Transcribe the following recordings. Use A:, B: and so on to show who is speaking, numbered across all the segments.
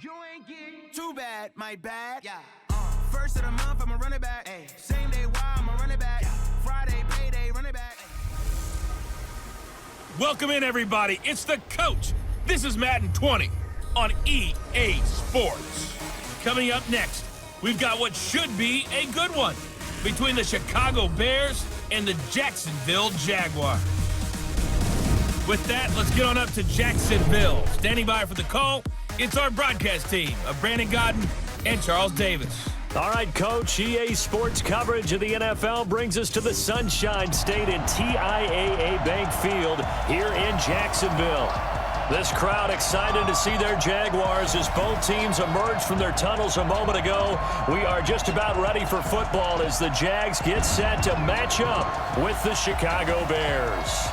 A: You ain't get too bad, my bad. Yeah. First of the month, I'ma run it back. Ay. Same day, why I'ma run it back. Yeah. Friday, payday, run it back.
B: Welcome in, everybody. It's the coach. This is Madden 20 on EA Sports. Coming up next, we've got what should be a good one between the Chicago Bears and the Jacksonville Jaguars. With that, let's get on up to Jacksonville. Standing by for the call, it's our broadcast team of Brandon Godden and Charles Davis.
C: All right, Coach, EA Sports coverage of the NFL brings us to the Sunshine State in TIAA Bank Field here in Jacksonville. This crowd excited to see their Jaguars as both teams emerged from their tunnels a moment ago. We are just about ready for football as the Jags get set to match up with the Chicago Bears.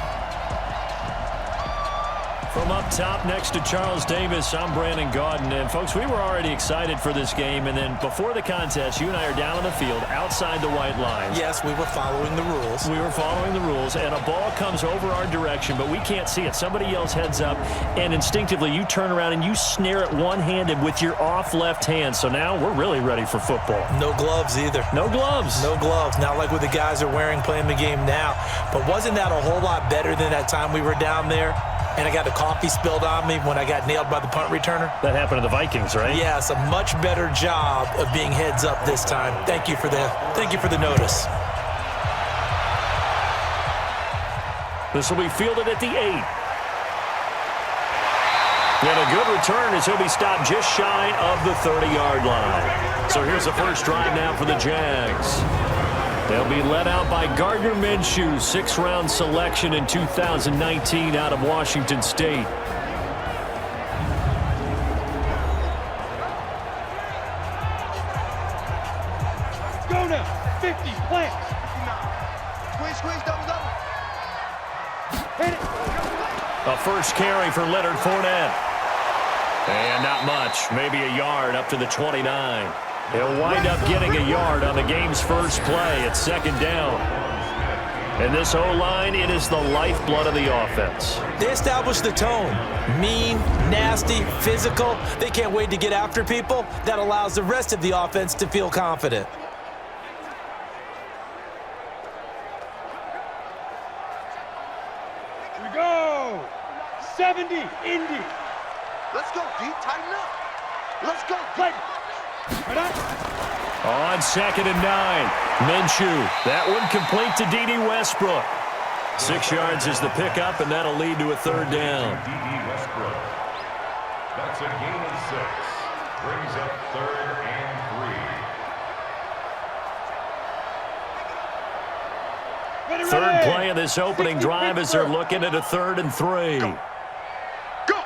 C: From up top next to Charles Davis, I'm Brandon Gaudin. And, folks, we were already excited for this game. And then before the contest, you and I are down on the field outside the white lines.
D: Yes, we were following the rules.
C: We were following the rules, and a ball comes over our direction, but we can't see it. Somebody yells heads up, and instinctively you turn around and you snare it one-handed with your off left hand. So now we're really ready for football.
D: No gloves either.
C: No gloves.
D: No gloves. Not like what the guys are wearing playing the game now. But wasn't that a whole lot better than that time we were down there? And I got the coffee spilled on me when I got nailed by the punt returner.
C: That happened to the Vikings, right?
D: Yes, a much better job of being heads up this time. Thank you for the notice.
C: This will be fielded at the 8. And a good return as he'll be stopped just shy of the 30-yard line. So here's the first drive now for the Jags. They'll be led out by Gardner Minshew, 6th-round selection in 2019 out of Washington State.
E: Go now, 50, plant.
A: Squeeze, double.
E: Hit it.
C: A first carry for Leonard Fournette. And not much, maybe a yard up to the 29. He'll wind up getting a yard on the game's first play at 2nd down. And this O-line, it is the lifeblood of the offense.
D: They established the tone. Mean, nasty, physical. They can't wait to get after people. That allows the rest of the offense to feel confident.
E: Here we go. 70, Indy.
A: Let's go, D. Tighten up. Let's go.
E: Play. Right
C: On 2nd and 9, Minshew. That one complete to D.D. Westbrook. 6 yards is the pickup, and that'll lead to a 3rd down.
F: D.D. Westbrook. That's a gain of 6. Brings up 3rd and 3.
C: Third play of this opening drive as they're looking at a 3rd and 3.
A: Go.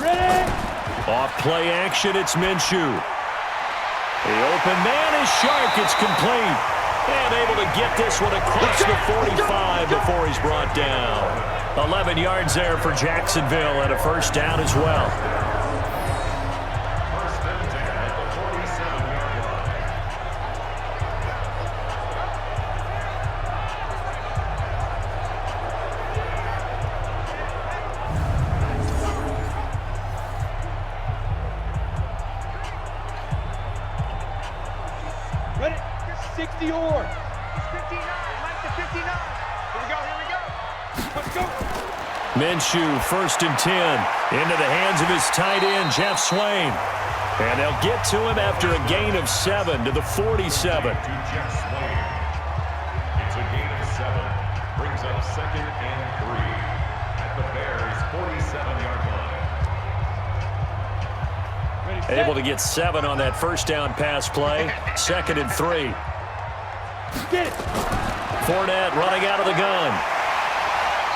E: Ready.
C: Off play action, it's Minshew. The open man is Shark. It's complete. And able to get this one across the 45 before he's brought down. 11 yards there for Jacksonville and a first down as well.
F: First and 10 at the 47-yard line.
E: Ready. 60 or.
A: 59, Mike to 59. Here we go.
E: Let's go.
C: Minshew, 1st and 10. Into the hands of his tight end, Jeff Swain. And they'll get to him after a gain of 7 to the 47.
F: To Jeff Swain. It's a gain of 7. Brings up 2nd and 3 at the Bears' 47-yard line.
E: Ready,
C: Able to get 7 on that first down pass play. 2nd and 3.
E: Get it.
C: Fournette running out of the gun.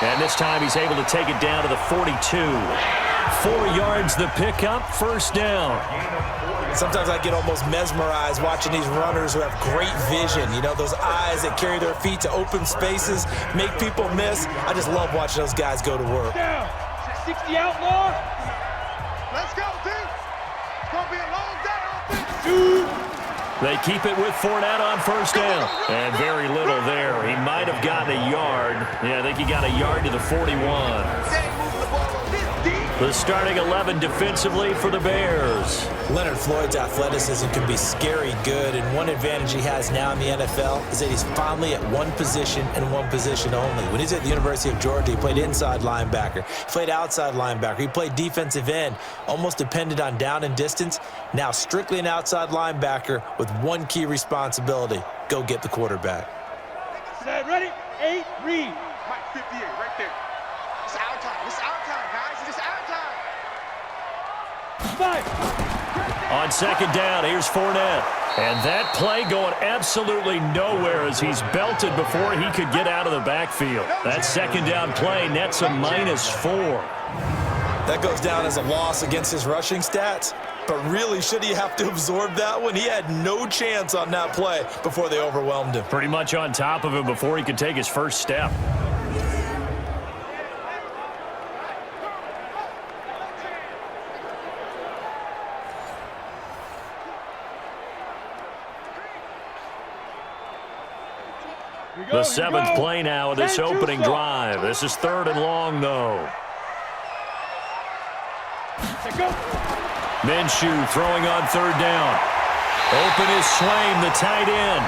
C: And this time he's able to take it down to the 42. 4 yards the pickup, first down.
D: Sometimes I get almost mesmerized watching these runners who have great vision. You know, those eyes that carry their feet to open spaces, make people miss. I just love watching those guys go to work.
E: Down. 60 outlaw.
A: Let's go, D. It's going to be a long day on this.
C: They keep it with Fournette on first down. And very little there. He might have gotten a yard. Yeah, I think he got a yard to the 41.
A: They ain't moving the ball on this, D.
C: The starting 11 defensively for the Bears.
D: Leonard Floyd's athleticism can be scary good, and one advantage he has now in the NFL is that he's finally at one position and one position only. When he's at the University of Georgia, he played inside linebacker, he played outside linebacker, he played defensive end, almost depended on down and distance. Now strictly an outside linebacker with one key responsibility: go get the quarterback.
E: Set, ready, 8, read.
G: Mike 58, right there. It's our time. It's our time, guys. It's our time.
E: 5.
C: On second down, here's Fournette. And that play going absolutely nowhere as he's belted before he could get out of the backfield. That second down play nets a -4.
D: That goes down as a loss against his rushing stats. But really, should he have to absorb that one? He had no chance on that play before they overwhelmed him.
C: Pretty much on top of him before he could take his first step. The seventh play now of this opening drive. This is 3rd and long, though.
E: Go.
C: Minshew throwing on 3rd down. Open is Swaim, the tight end.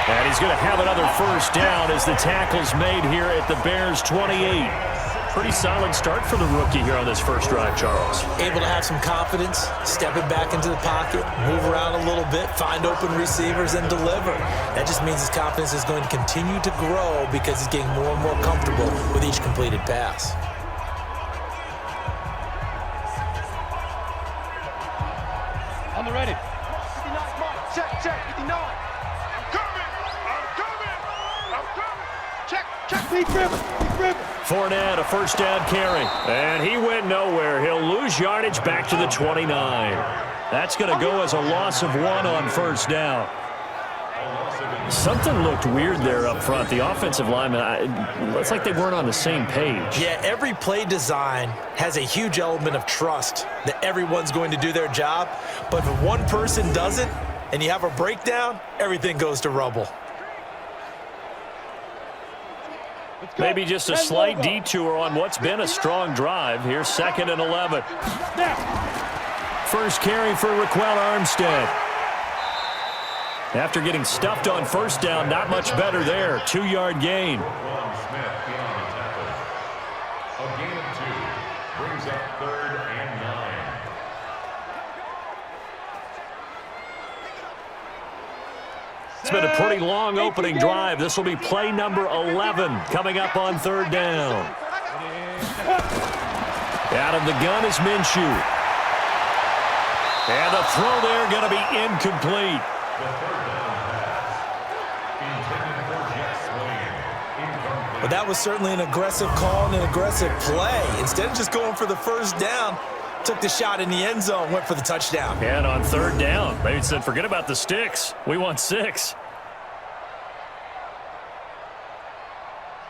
C: And he's going to have another first down as the tackle's made here at the Bears' 28. Pretty solid start for the rookie here on this first drive, Charles.
D: Able to have some confidence, stepping back into the pocket, move around a little bit, find open receivers, and deliver. That just means his confidence is going to continue to grow because he's getting more and more comfortable with each completed pass.
E: On the ready.
G: 59, Mike. Check, 59. I'm coming. Check.
E: Deep river.
C: Fournette, a first down carry. And he went nowhere. He'll lose yardage back to the 29. That's going to go as a loss of 1 on first down. Something looked weird there up front. The offensive lineman, it looks like they weren't on the same page.
D: Yeah, every play design has a huge element of trust that everyone's going to do their job. But if one person doesn't and you have a breakdown, everything goes to rubble.
C: Maybe just a slight detour on what's been a strong drive. Here's 2nd and 11. First carry for Raquel Armstead. After getting stuffed on first down, not much better there. 2-yard gain.
F: A gain of 2 brings up 3rd and 9.
C: It's been a pretty long opening drive. This will be play number 11 coming up on 3rd down. Out of the gun is Minshew. And the throw there going to be incomplete.
D: But that was certainly an aggressive call and an aggressive play. Instead of just going for the first down, took the shot in the end zone, went for the touchdown.
C: And on 3rd down, they said, forget about the sticks. We want 6.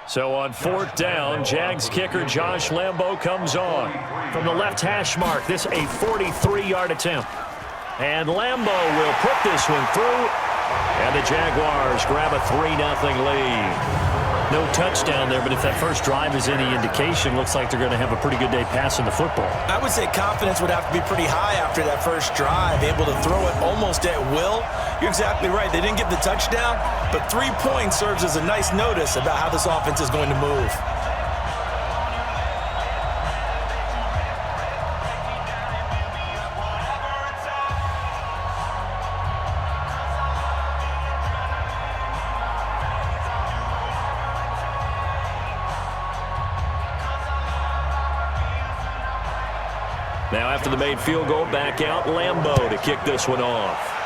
C: So on 4th down, Jags kicker Josh Lambo comes on. From the left hash mark, this a 43-yard attempt. And Lambo will put this one through. And the Jaguars grab a 3-0 lead. No touchdown there, but if that first drive is any indication, looks like they're going to have a pretty good day passing the football.
D: I would say confidence would have to be pretty high after that first drive, able to throw it almost at will. You're exactly right. They didn't get the touchdown, but 3 points serves as a nice notice about how this offense is going to move.
C: Now after the made field goal, back out Lambo to kick this one off.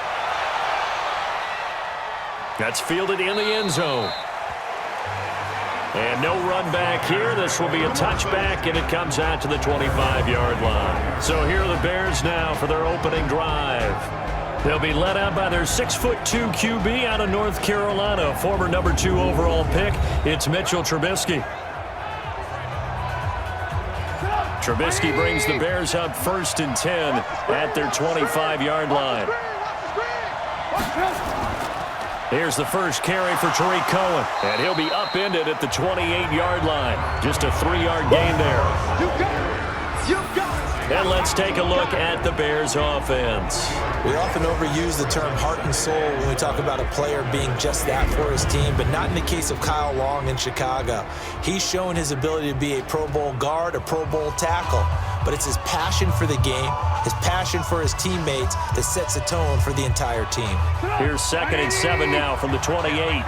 C: That's fielded in the end zone. And no run back here. This will be a touchback, and it comes out to the 25-yard line. So here are the Bears now for their opening drive. They'll be led out by their 6'2" QB out of North Carolina, former number 2 overall pick. It's Mitchell Trubisky. Trubisky brings the Bears up 1st and 10 at their 25-yard line. Here's the first carry for Tariq Cohen, and he'll be upended at the 28-yard line. Just a 3-yard gain there.
G: You got it.
C: And let's take a look at the Bears offense.
D: We often overuse the term heart and soul when we talk about a player being just that for his team, but not in the case of Kyle Long in Chicago. He's shown his ability to be a Pro Bowl guard, a Pro Bowl tackle, but it's his passion for the game, his passion for his teammates that sets the tone for the entire team.
C: Here's 2nd and 7 now from the 28.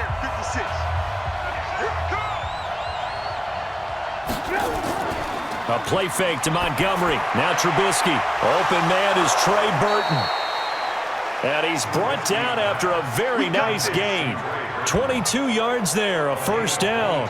C: A play fake to Montgomery. Now Trubisky. Open man is Trey Burton. And he's brought down after a very nice gain. 22 yards there, a first down.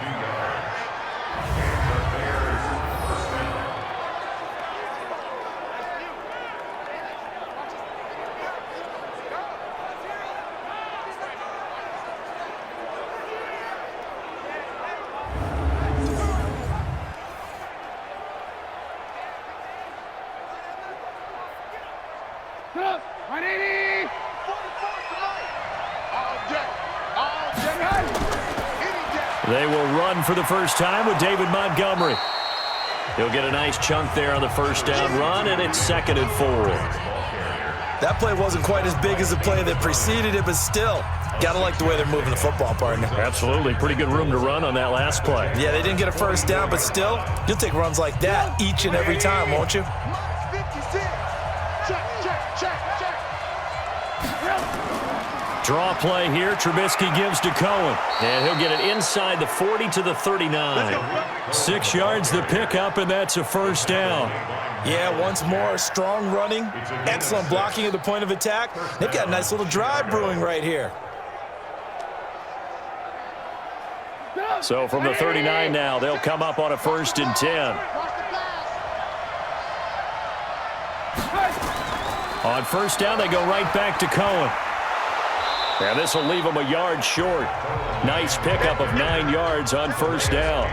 C: They will run for the first time with David Montgomery. He'll get a nice chunk there on the first down run, and it's 2nd and 4.
D: That play wasn't quite as big as the play that preceded it, but still, gotta like the way they're moving the football, partner.
C: Absolutely. Pretty good room to run on that last play.
D: Yeah, they didn't get a first down, but still, you'll take runs like that each and every time, won't you?
C: Draw play here. Trubisky gives to Cohen. And he'll get it inside the 40 to the 39. 6 yards the pickup, and that's a first down.
D: Yeah, once more, strong running, excellent blocking at the point of attack. They've got a nice little drive brewing right here.
C: So from the 39 now, they'll come up on a 1st and 10. On first down, they go right back to Cohen. And this will leave him a yard short. Nice pickup of 9 yards on first down.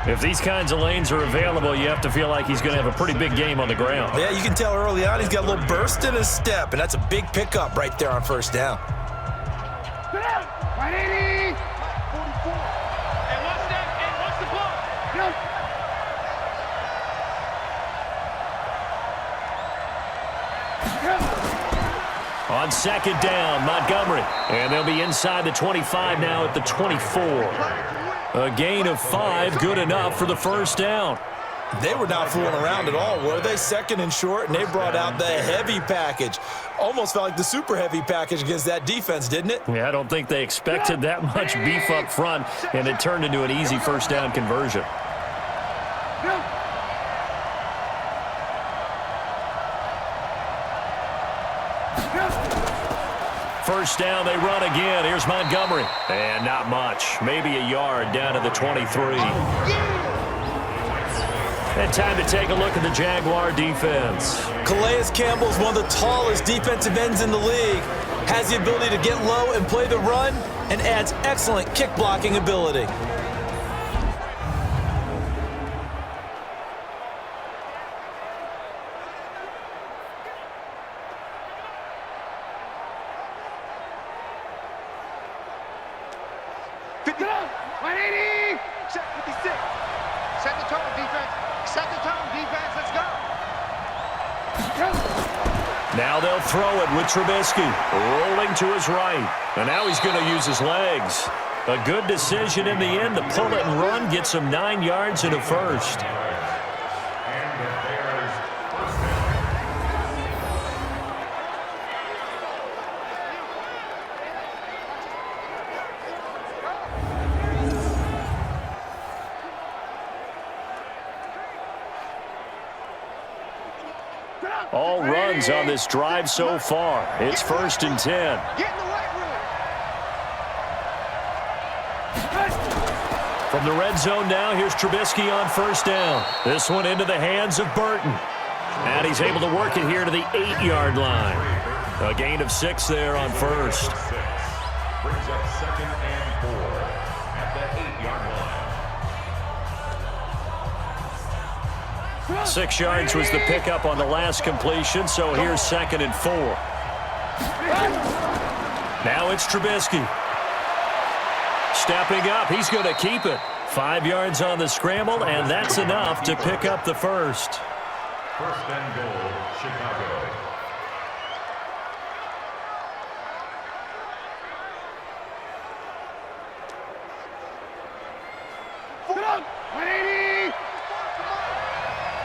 C: If these kinds of lanes are available, you have to feel like he's going to have a pretty big game on the ground.
D: Yeah, you can tell early on he's got a little burst in his step, and that's a big pickup right there on first down.
C: On 2nd down, Montgomery. And they'll be inside the 25 now at the 24. A gain of 5, good enough for the first down.
D: They were not fooling around at all, were they? 2nd and short, and they brought out the heavy package. Almost felt like the super heavy package against that defense, didn't it?
C: Yeah, I don't think they expected that much beef up front, and it turned into an easy first down conversion. First down, they run again. Here's Montgomery. And not much. Maybe a yard down to the 23. And time to take a look at the Jaguar defense.
D: Calais Campbell is one of the tallest defensive ends in the league. Has the ability to get low and play the run, and adds excellent kick blocking ability.
C: Now they'll throw it with Trubisky, rolling to his right. And now he's going to use his legs. A good decision in the end to pull it and run, gets him 9 yards and a first. All runs on this drive so far. It's 1st and 10. From the red zone now, here's Trubisky on first down. This one into the hands of Burton. And he's able to work it here to the 8-yard line. A gain of 6 there on first.
F: Brings up 2nd and 4 at the 8-yard line.
C: 6 yards was the pickup on the last completion, so here's 2nd and 4. Now it's Trubisky. Stepping up, he's going to keep it. 5 yards on the scramble, and that's enough to pick up the first.
F: First and goal, Chicago.
E: Sit up! 180!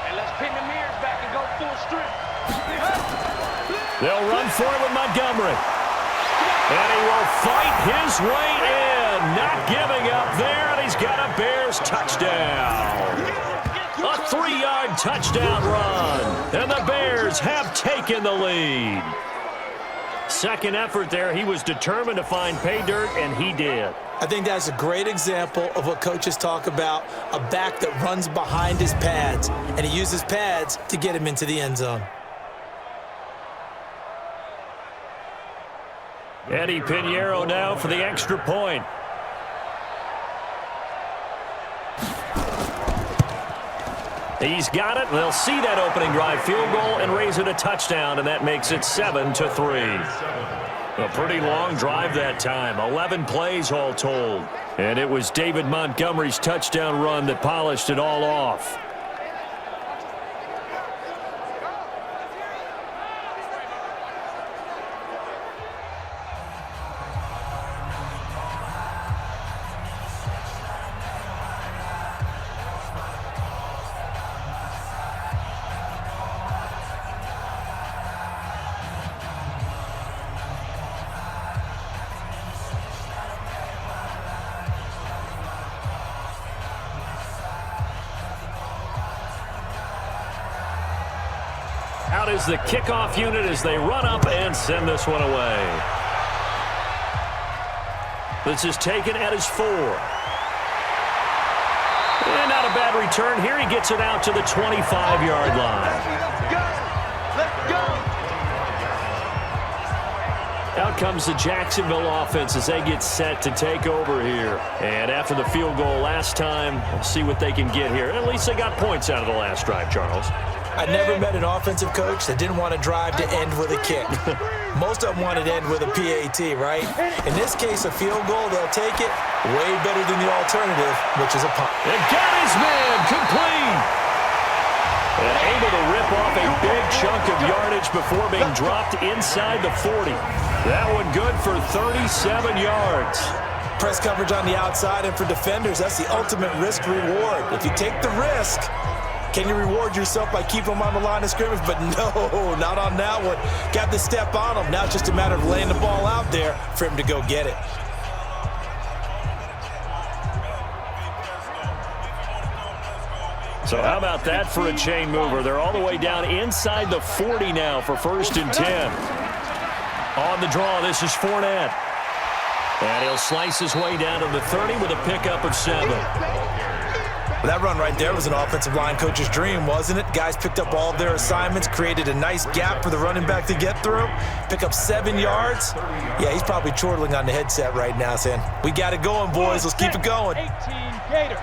G: And let's pin the mirrors back and go full strength.
C: They'll run for it with Montgomery. And he will fight his way in. Not giving up there, and he's got a Bears touchdown. A 3-yard touchdown run. And the Bears have taken the lead. Second effort there, he was determined to find pay dirt, and he did.
D: I think that's a great example of what coaches talk about, a back that runs behind his pads, and he uses pads to get him into the end zone.
C: Eddie Pinheiro now for the extra point. He's got it. They'll see that opening drive field goal and raise it a touchdown, and that makes it 7-3. A pretty long drive that time, 11 plays all told. And it was David Montgomery's touchdown run that polished it all off. Out is the kickoff unit as they run up and send this one away. This is taken at his 4. And not a bad return here. He gets it out to the 25-yard line.
G: Let's go!
C: Out comes the Jacksonville offense as they get set to take over here. And after the field goal last time, we'll see what they can get here. At least they got points out of the last drive, Charles.
D: I never met an offensive coach that didn't want to drive to end with a kick. Most of them wanted to end with a PAT, right? In this case, a field goal, they'll take it way better than the alternative, which is a punt.
C: And got his man complete. And able to rip off a big chunk of yardage before being dropped inside the 40. That one good for 37 yards.
D: Press coverage on the outside, and for defenders, that's the ultimate risk reward. If you take the risk, can you reward yourself by keeping them on the line of scrimmage? But no, not on that one. Got the step on him. Now it's just a matter of laying the ball out there for him to go get it.
C: So how about that for a chain mover? They're all the way down inside the 40 now for 1st and 10. On the draw, this is Fournette. And he'll slice his way down to the 30 with a pickup of 7.
D: That run right there was an offensive line coach's dream, wasn't it? Guys picked up all of their assignments, created a nice gap for the running back to get through, pick up 7 yards. Yeah, he's probably chortling on the headset right now saying, we got it going, boys. Let's keep it going.
E: 18 Gator.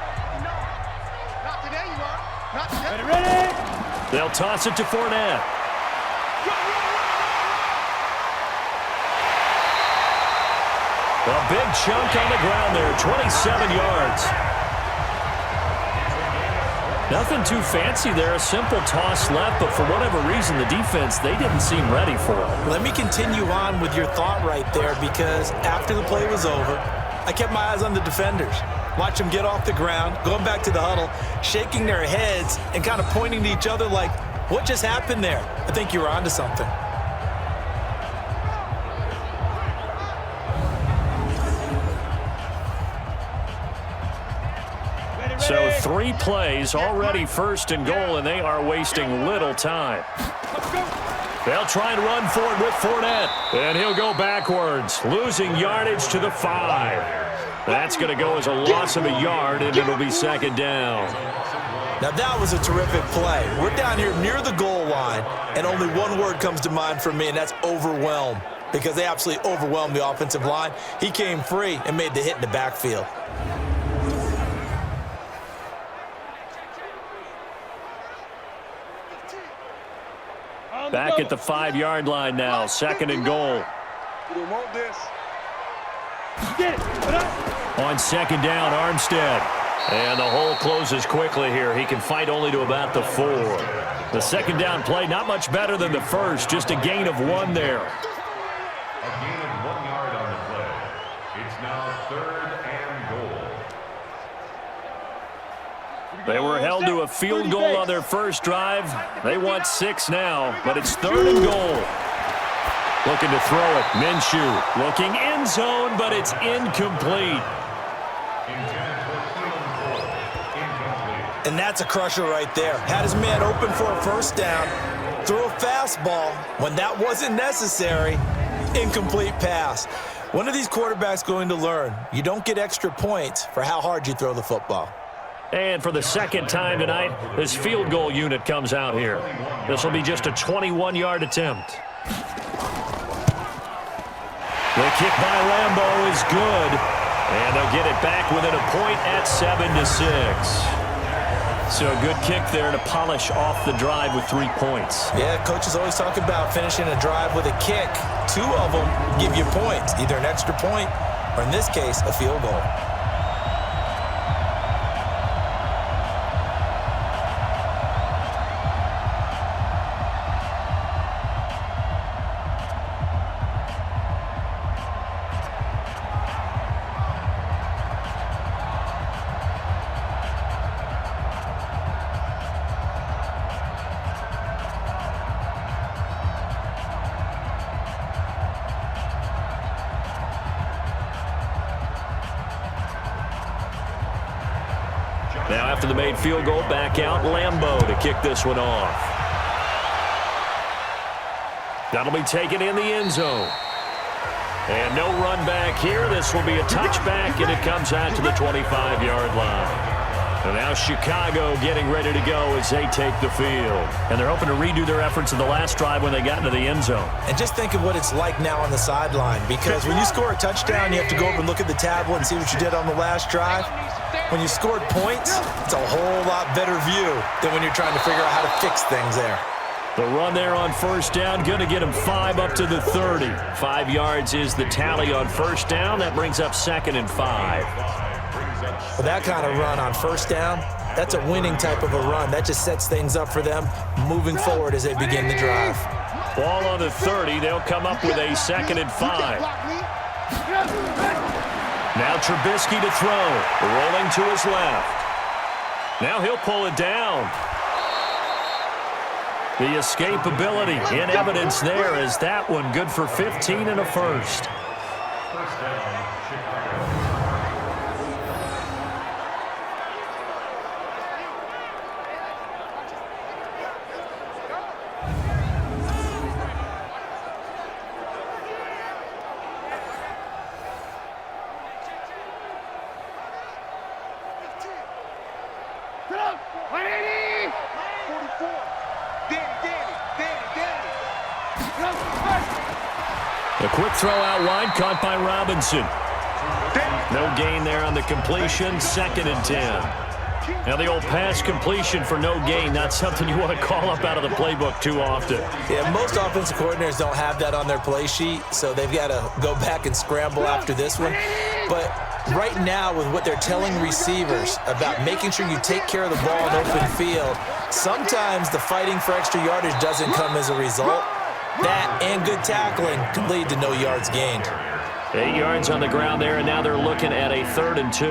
G: Not today, you are. Not today.
E: Ready?
C: They'll toss it to Fournette. A big chunk on the ground there, 27 yards. Nothing too fancy there, a simple toss left, but for whatever reason, the defense, they didn't seem ready for it.
D: Let me continue on with your thought right there, because after the play was over, I kept my eyes on the defenders. Watch them get off the ground, going back to the huddle, shaking their heads and kind of pointing to each other like, what just happened there? I think you were onto something.
C: So 3 plays, already 1st and goal, and they are wasting little time. They'll try and run for it with Fournette, and he'll go backwards, losing yardage to the 5. That's going to go as a loss of a yard, and it'll be 2nd down.
D: Now that was a terrific play. We're down here near the goal line, and only one word comes to mind for me, and that's overwhelm, because they absolutely overwhelmed the offensive line. He came free and made the hit in the backfield.
C: Back at the 5-yard line now, 2nd and goal.
G: We want this.
E: Get it. Put up.
C: On 2nd down, Armstead. And the hole closes quickly here. He can fight only to about the 4. The second down play, not much better than the first. Just a gain of 1 there.
F: A gain of 1 yard on the play. It's now 3rd and goal.
C: They were held to a field goal on their first drive. They want 6 now, but it's 3rd and goal. Looking to throw it. Minshew looking end zone, but it's incomplete.
D: And that's a crusher right there. Had his man open for a first down. Threw a fastball when that wasn't necessary. Incomplete pass. When are these quarterbacks going to learn? You don't get extra points for how hard you throw the football.
C: And for the second time tonight, this field goal unit comes out here. This will be just a 21-yard attempt. The kick by Lambeau is good. And they'll get it back within a point at 7-6. So a good kick there to polish off the drive with 3 points.
D: Yeah, coaches always talk about finishing a drive with a kick. 2 of them give you points, either an extra point or, in this case, a field goal.
C: Now after the made field goal, back out Lambeau to kick this one off. That'll be taken in the end zone. And no run back here. This will be a touchback, and it comes out to the 25-yard line. And now Chicago getting ready to go as they take the field. And they're hoping to redo their efforts in the last drive when they got into the end zone.
D: And just think of what it's like now on the sideline, because when you score a touchdown, you have to go over and look at the tablet and see what you did on the last drive. When you scored points, it's a whole lot better view than when you're trying to figure out how to fix things there.
C: The run there on first down, going to get him 5 up to the 30. 5 yards is the tally on first down. That brings up 2nd and 5.
D: With that kind of run on first down, that's a winning type of a run. That just sets things up for them moving forward as they begin the drive.
C: Ball on the 30. They'll come up with a 2nd and 5. Now Trubisky to throw. Rolling to his left. Now he'll pull it down. The escapability in evidence there as that one good for 15 and a first.
F: First down, Chicago.
C: A quick throw out wide, caught by Robinson. No gain there on the completion, 2nd and 10. Now the old pass completion for no gain, not something you want to call up out of the playbook too often.
D: Yeah, most offensive coordinators don't have that on their play sheet, so they've got to go back and scramble after this one. But right now, with what they're telling receivers about making sure you take care of the ball in open field, sometimes the fighting for extra yardage doesn't come as a result. That and good tackling can lead to no yards gained.
C: 8 yards on the ground there, and now they're looking at a 3rd and 2.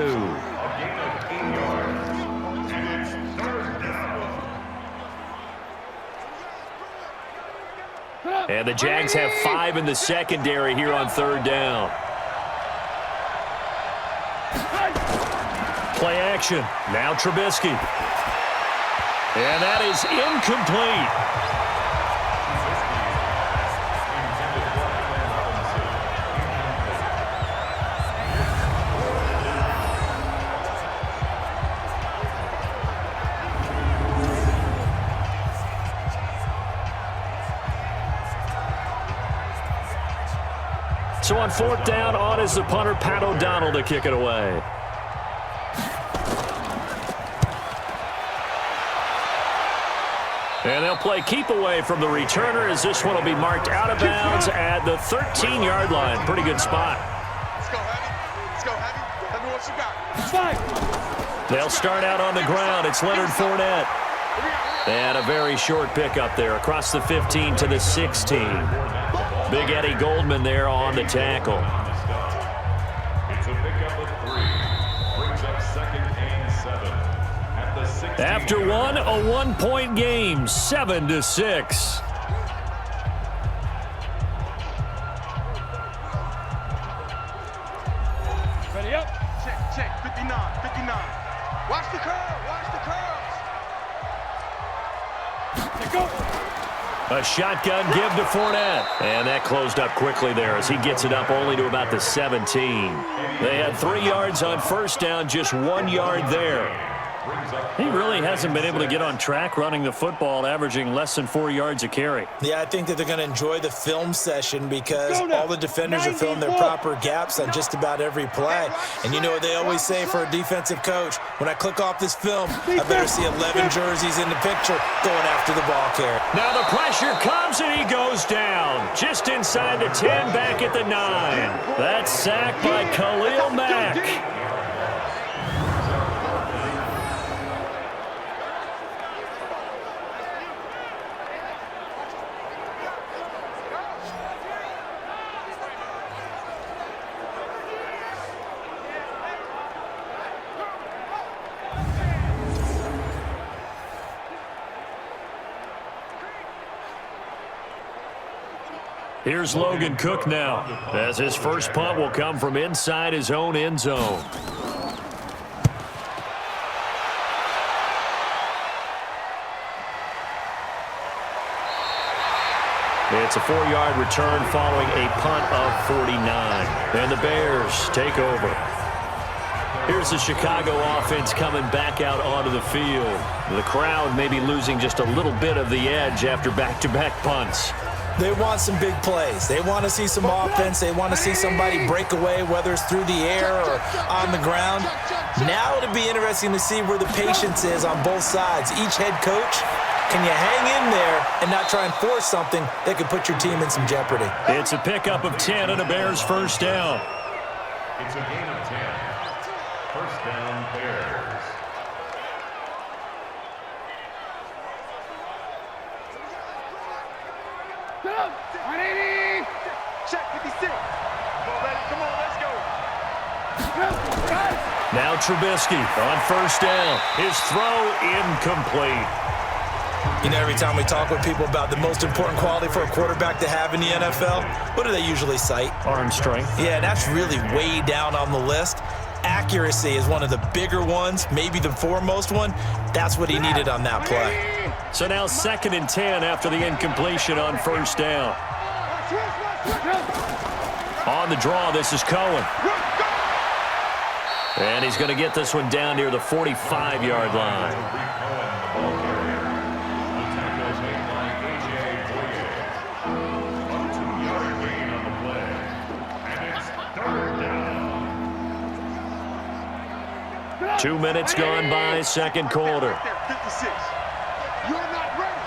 C: And the Jags have 5 in the secondary here on 3rd down. Play action. Now Trubisky. And that is incomplete. So on 4th down, on is the punter, Pat O'Donnell, to kick it away. And they'll play keep away from the returner as this one will be marked out of bounds at the 13-yard line. Pretty good spot.
G: Let's go, Heavy. Let's go, Heavy. Tell me what you got.
E: Fight.
C: They'll start out on the ground. It's Leonard Fournette. And a very short pickup there across the 15 to the 16. Big Eddie Goldman there on the tackle.
F: It's a pickup of 3. Brings up 2nd and 7. At the 16.
C: After one, a 1-point game, 7-6.
E: Ready up.
G: Check, 59. Watch the curve, watch the curves.
E: Let go.
C: A shotgun give to Fournette. And that closed up quickly there as he gets it up only to about the 17. They had 3 yards on first down, just 1 yard there. He really hasn't been able to get on track running the football, averaging less than 4 yards a carry.
D: Yeah, I think that they're going to enjoy the film session because all the defenders are filling their proper gaps on just about every play. And you know what they always say for a defensive coach? When I click off this film, I better see 11 jerseys in the picture going after the ball carrier.
C: Now the pressure comes and he goes down. Just inside the 10, back at the 9. That's sacked by Khalil Mack. Here's Logan Cook now, as his first punt will come from inside his own end zone. It's a 4-yard return following a punt of 49. And the Bears take over. Here's the Chicago offense coming back out onto the field. The crowd may be losing just a little bit of the edge after back-to-back punts.
D: They want some big plays. They want to see some offense. They want to see somebody break away, whether it's through the air or on the ground. Now it'll be interesting to see where the patience is on both sides. Each head coach, can you hang in there and not try and force something that could put your team in some jeopardy?
C: It's a pickup of 10 and a Bears first down.
F: It's a gain of 10. First down, Bears.
G: Check, 56. Come on, let's go.
C: Now Trubisky on first down. His throw incomplete.
D: You know, every time we talk with people about the most important quality for a quarterback to have in the NFL, what do they usually cite?
C: Arm strength.
D: Yeah, that's really way down on the list. Accuracy is one of the bigger ones, maybe the foremost one. That's what he needed on that play.
C: So now 2nd and 10 after the incompletion on first down. On the draw, this is Cohen. And he's going to get this one down near the 45-yard line. Two minutes gone by, second quarter.
G: 56. You're not ready.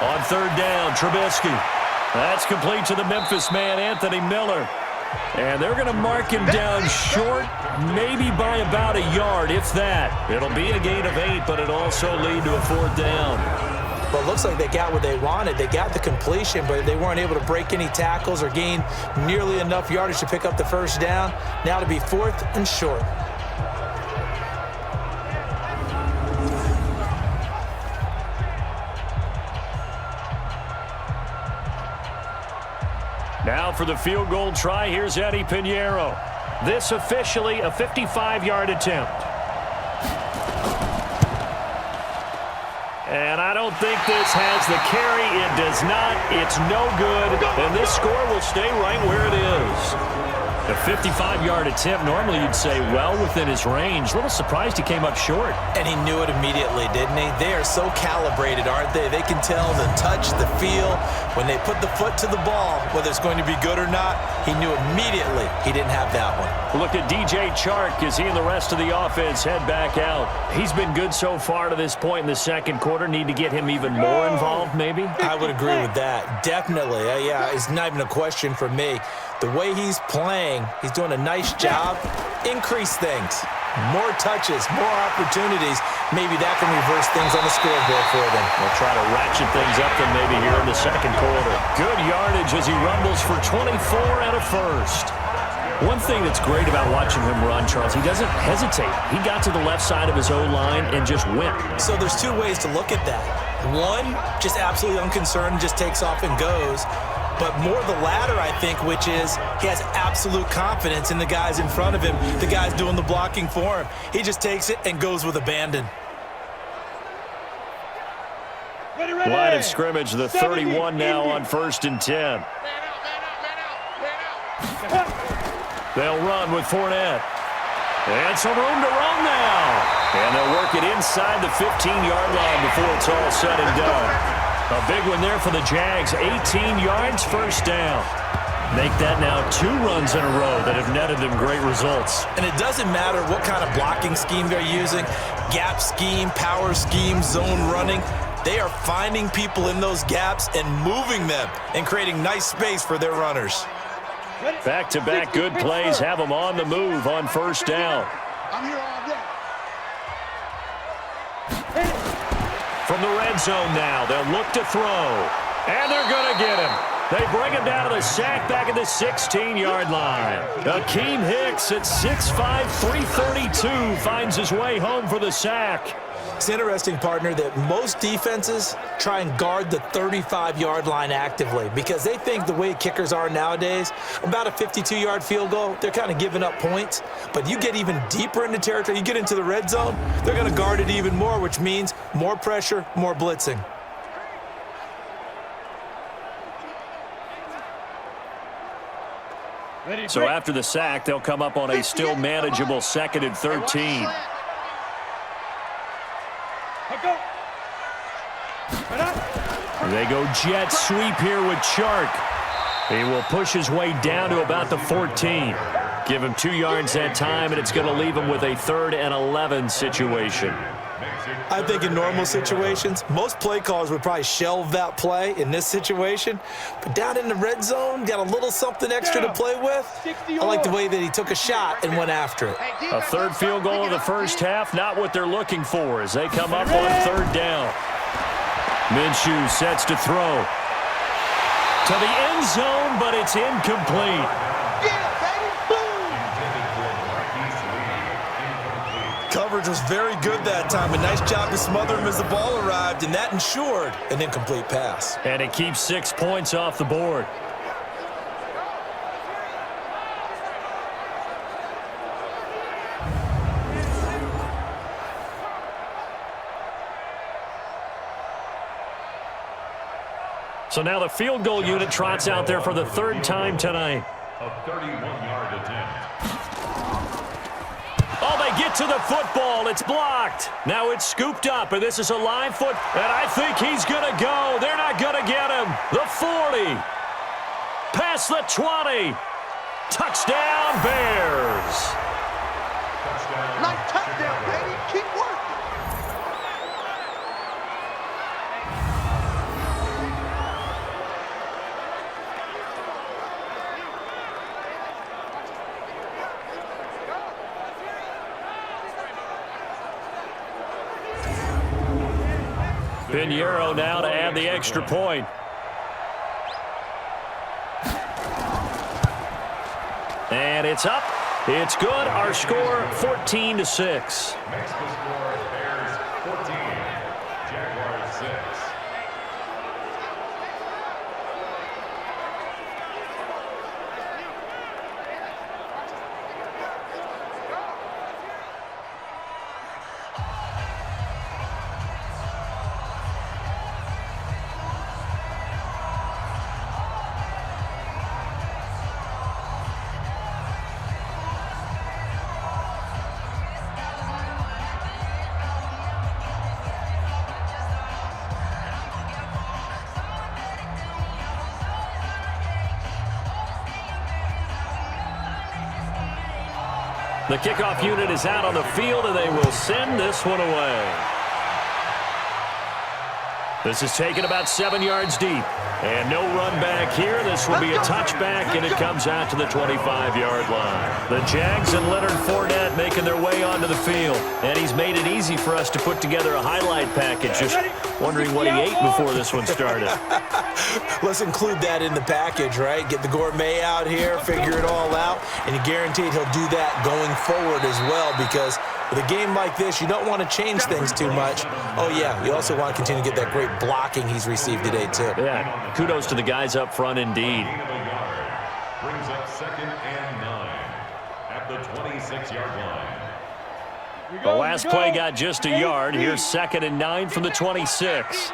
C: On third down, Trubisky. That's complete to the Memphis man, Anthony Miller. And they're going to mark him down short, maybe by about a yard, if that. It'll be a gain of 8, but it'll also lead to a 4th down.
D: Well, it looks like they got what they wanted. They got the completion, but they weren't able to break any tackles or gain nearly enough yardage to pick up the first down. Now to be 4th and short.
C: Now for the field goal try, here's Eddie Pinheiro. This officially a 55-yard attempt. And I don't think this has the carry. It does not. It's no good. And this score will stay right where it is. A 55-yard attempt, normally you'd say well within his range. A little surprised he came up short.
D: And he knew it immediately, didn't he? They are so calibrated, aren't they? They can tell the touch, the feel. When they put the foot to the ball, whether it's going to be good or not, he knew immediately he didn't have that one.
C: Look at DJ Chark as he and the rest of the offense head back out. He's been good so far to this point in the second quarter. Need to get him even more involved, maybe?
D: I would agree with that. Definitely. Yeah, it's not even a question for me. The way he's playing, he's doing a nice job. Increase things. More touches, more opportunities. Maybe that can reverse things on the scoreboard for them.
C: They'll try to ratchet things up then maybe here in the second quarter. Good yardage as he rumbles for 24 and a first. One thing that's great about watching him run, Charles, he doesn't hesitate. He got to the left side of his O-line and just went.
D: So there's two ways to look at that. One, just absolutely unconcerned, just takes off and goes. But more the latter, I think, which is he has absolute confidence in the guys in front of him, the guys doing the blocking for him. He just takes it and goes with abandon.
E: Ready, ready.
C: Line of scrimmage, the 31 now on 1st and 10. They'll run with Fournette. And some room to run now. And they'll work it inside the 15-yard line before it's all said and done. A big one there for the Jags. 18 yards, first down. Make that now 2 runs in a row that have netted them great results.
D: And it doesn't matter what kind of blocking scheme they're using, gap scheme, power scheme, zone running. They are finding people in those gaps and moving them and creating nice space for their runners.
C: Back-to-back good plays have them on the move on first down.
G: I'm here all day.
C: From the red zone now, they'll look to throw. And they're going to get him. They bring him down to the sack back at the 16-yard line. Akeem Hicks at 6'5", 332 finds his way home for the sack.
D: It's interesting, partner, that most defenses try and guard the 35-yard line actively because they think the way kickers are nowadays, about a 52-yard field goal, they're kind of giving up points. But you get even deeper into territory, you get into the red zone, they're going to guard it even more, which means more pressure, more blitzing.
C: So after the sack, they'll come up on a still manageable 2nd and 13. They go jet sweep here with Chark. He will push his way down to about the 14. Give him 2 yards that time, and it's going to leave him with a 3rd and 11 situation.
D: I think in normal situations, most play callers would probably shelve that play in this situation. But down in the red zone, got a little something extra to play with. I like the way that he took a shot and went after it.
C: A 3rd field goal of the first half, not what they're looking for as they come up on 3rd down. Minshew sets to throw. To the end zone, but it's incomplete.
D: Coverage was very good that time. A nice job to smother him as the ball arrived, and that ensured an incomplete pass.
C: And it keeps 6 points off the board. So now the field goal unit trots out there for the 3rd time tonight.
F: A 31-yard attempt.
C: Oh, they get to the football. It's blocked. Now it's scooped up, and this is a live foot. And I think he's going to go. They're not going to get him. The 40. Past the 20. Touchdown, Bears.
G: Nice touchdown, baby. Keep working.
C: Pinheiro now to add the extra point. And it's up. It's good. Our score, 14-6.
F: Makes the score Bears 14, Jaguars 6.
C: The kickoff unit is out on the field, and they will send this one away. This is taken about 7 yards deep. And no run back here. This will be a touchback, and it comes out to the 25-yard line. The Jags and Leonard Fournette making their way onto the field. And he's made it easy for us to put together a highlight package. Just wondering what he ate before this one started.
D: Let's include that in the package, right? Get the gourmet out here, figure it all out, and you're guaranteed he'll do that going forward as well, because with a game like this, you don't want to change things too much. Oh, yeah, you also want to continue to get that great blocking he's received today, too.
C: Yeah, kudos to the guys up front indeed.
F: Brings up 2nd and 9 at the 26-yard line.
C: The last play got just a yard. Here's 2nd and 9 from the 26.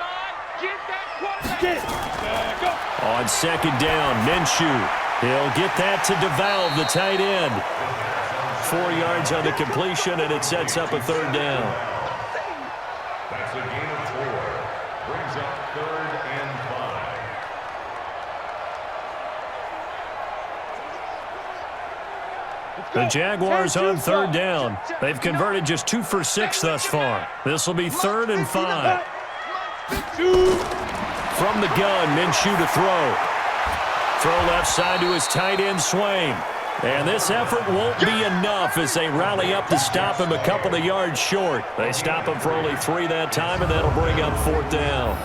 C: On 2nd down, Minshew. He'll get that to DeValve, the tight end. 4 yards on the completion, and it sets up a 3rd down.
F: That's a gain of 4. Brings up 3rd and 5.
C: The Jaguars on 3rd down. They've converted just 2 for 6 thus far. This will be 3rd and 5. From the gun, Minshew to throw. Throw left side to his tight end, Swain. And this effort won't be enough as they rally up to stop him a couple of yards short. They stop him for only 3 that time, and that'll bring up 4th down.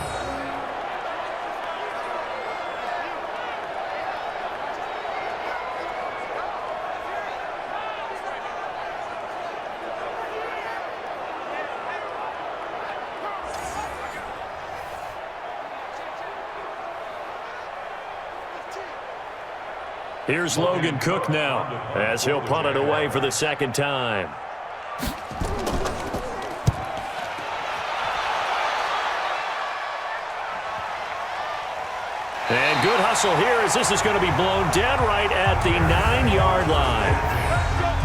C: Here's Logan Cook now as he'll punt it away for the 2nd time. And good hustle here as this is going to be blown dead right at the 9-yard line.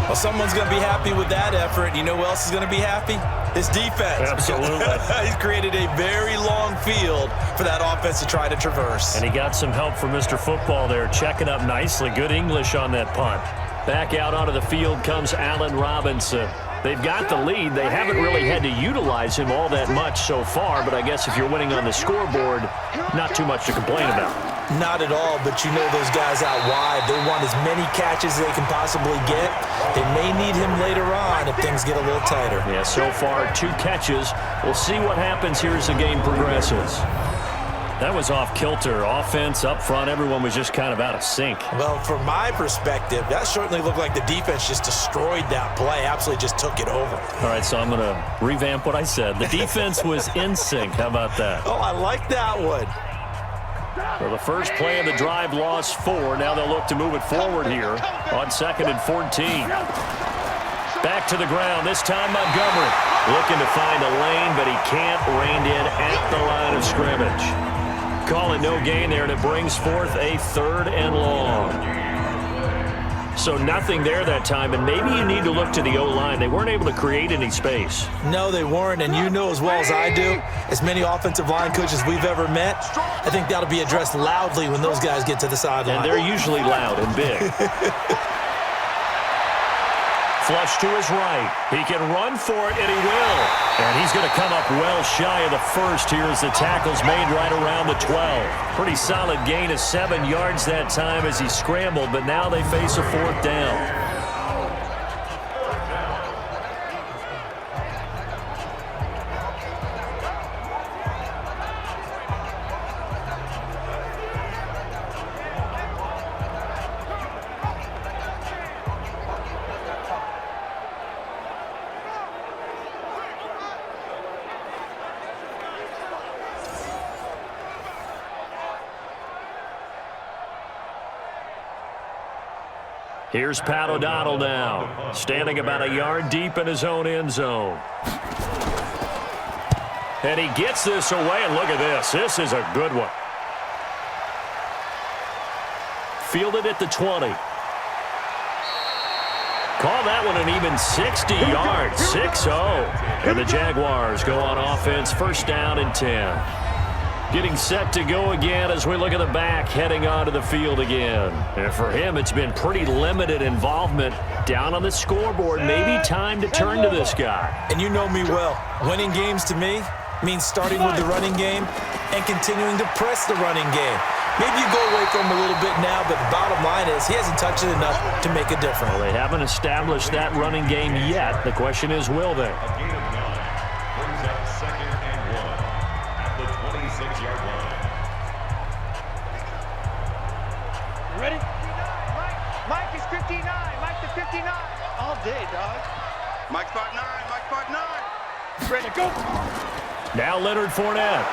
D: Well, someone's going to be happy with that effort. You know who else is going to be happy? His defense.
C: Absolutely.
D: He's created a very long field for that offense to try to traverse.
C: And he got some help from Mr. Football there, checking up nicely. Good English on that punt. Back out onto the field comes Allen Robinson. They've got the lead. They haven't really had to utilize him all that much so far, but I guess if you're winning on the scoreboard, not too much to complain about.
D: Not at all, but you know those guys out wide, they want as many catches as they can possibly get. They may need him later on if things get a little tighter.
C: Yeah, so far 2 catches. We'll see what happens here as the game progresses. That was off kilter. Offense up front, everyone was just kind of out of sync.
D: Well, from my perspective, that certainly looked like the defense just destroyed that play, absolutely just took it over.
C: All right, so I'm going to revamp what I said. The defense was in sync. How about that?
D: Oh, I like that one.
C: Well, the first play of the drive lost 4. Now they'll look to move it forward here on 2nd and 14. Back to the ground, this time Montgomery. Looking to find a lane, but he can't. Reined in at the line of scrimmage. Call it no gain there, and it brings forth a 3rd and long. So nothing there that time, and maybe you need to look to the O-line. They weren't able to create any space.
D: No, they weren't, and you know as well as I do, as many offensive line coaches we've ever met, I think that'll be addressed loudly when those guys get to the sideline.
C: And they're usually loud and big. Flush to his right. He can run for it, and he will. And he's going to come up well shy of the first here as the tackle's made right around the 12. Pretty solid gain of 7 yards that time as he scrambled, but now they face a 4th down. Here's Pat O'Donnell now, standing about a yard deep in his own end zone. And he gets this away, and look at this. This is a good one. Fielded at the 20. Call that one an even 60 yards, 6-0. And the Jaguars go on offense, 1st down and 10. Getting set to go again as we look at the back, heading onto the field again. And for him, it's been pretty limited involvement down on the scoreboard. Maybe time to turn to this guy.
D: And you know me well. Winning games to me, means starting with the running game and continuing to press the running game. Maybe you go away from him a little bit now, but the bottom line is he hasn't touched it enough to make a difference.
C: Well, they haven't established that running game yet. The question is, will they?
F: A gain of 9 brings up 2nd and 1 at the 26-yard line.
E: Ready?
G: Mike is 59. Mike the 59. All day, dog. Mike's part 9. Mike's part 9.
E: Ready to go.
C: Now Leonard Fournette.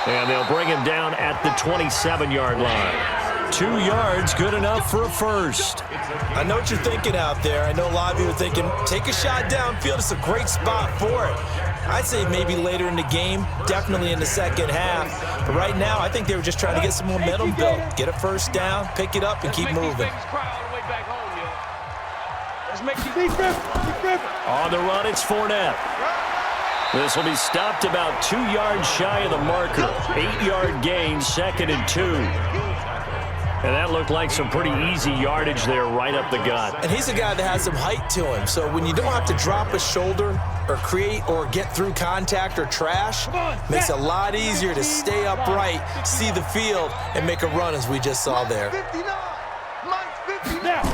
C: And they'll bring him down at the 27-yard line. 2 yards, good enough for a first.
D: I know what you're thinking out there. I know a lot of you are thinking, take a shot downfield. It's a great spot for it. I'd say maybe later in the game, definitely in the second half. But right now, I think they were just trying to get some momentum built. Get a first down, pick it up, and keep moving.
C: On the run, it's Fournette. This will be stopped about 2 yards shy of the marker. 8-yard gain, 2nd and 2. And that looked like some pretty easy yardage there right up the gut.
D: And he's a guy that has some height to him. So when you don't have to drop a shoulder or create or get through contact or trash, makes it a lot easier to stay upright, see the field, and make a run as we just saw there.
G: 59. Mike's 59.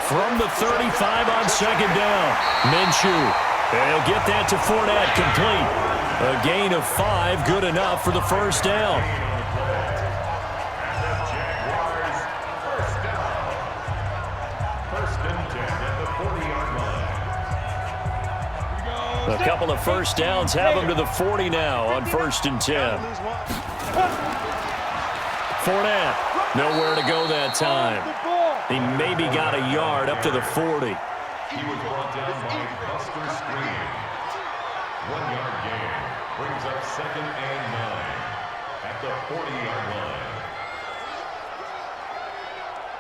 C: From the 35 on 2nd down, Minshew. And he'll get that to Fournette, complete. A gain of 5, good enough for the first down.
F: Jaguars, first down. 1st and 10 at the 40-yard line.
C: A couple of first downs have him to the 40 now on 1st and 10. Fournette, nowhere to go that time. He maybe got a yard up to the 40.
F: He was brought down by Buster Screen. 1-yard gain brings up 2nd and 9 at the 40-yard line.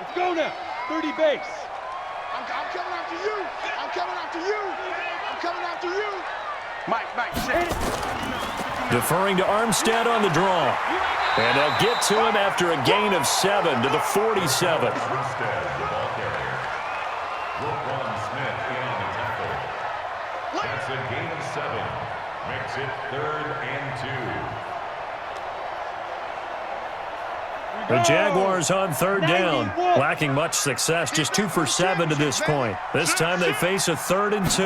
E: Let's go now. 30 base.
G: I'm coming after you. I'm coming after you. I'm coming after you. Mike, sit.
C: Deferring to Armstead on the draw. And they'll get to him after a gain of 7 to the 47.
F: Armstead, the ball carrier. Roquan Smith in on the tackle. That's a gain of 7. Makes it 3rd and 2.
C: The Jaguars on 3rd down. Lacking much success, just 2 for 7 to this point. This time they face a 3rd and 2.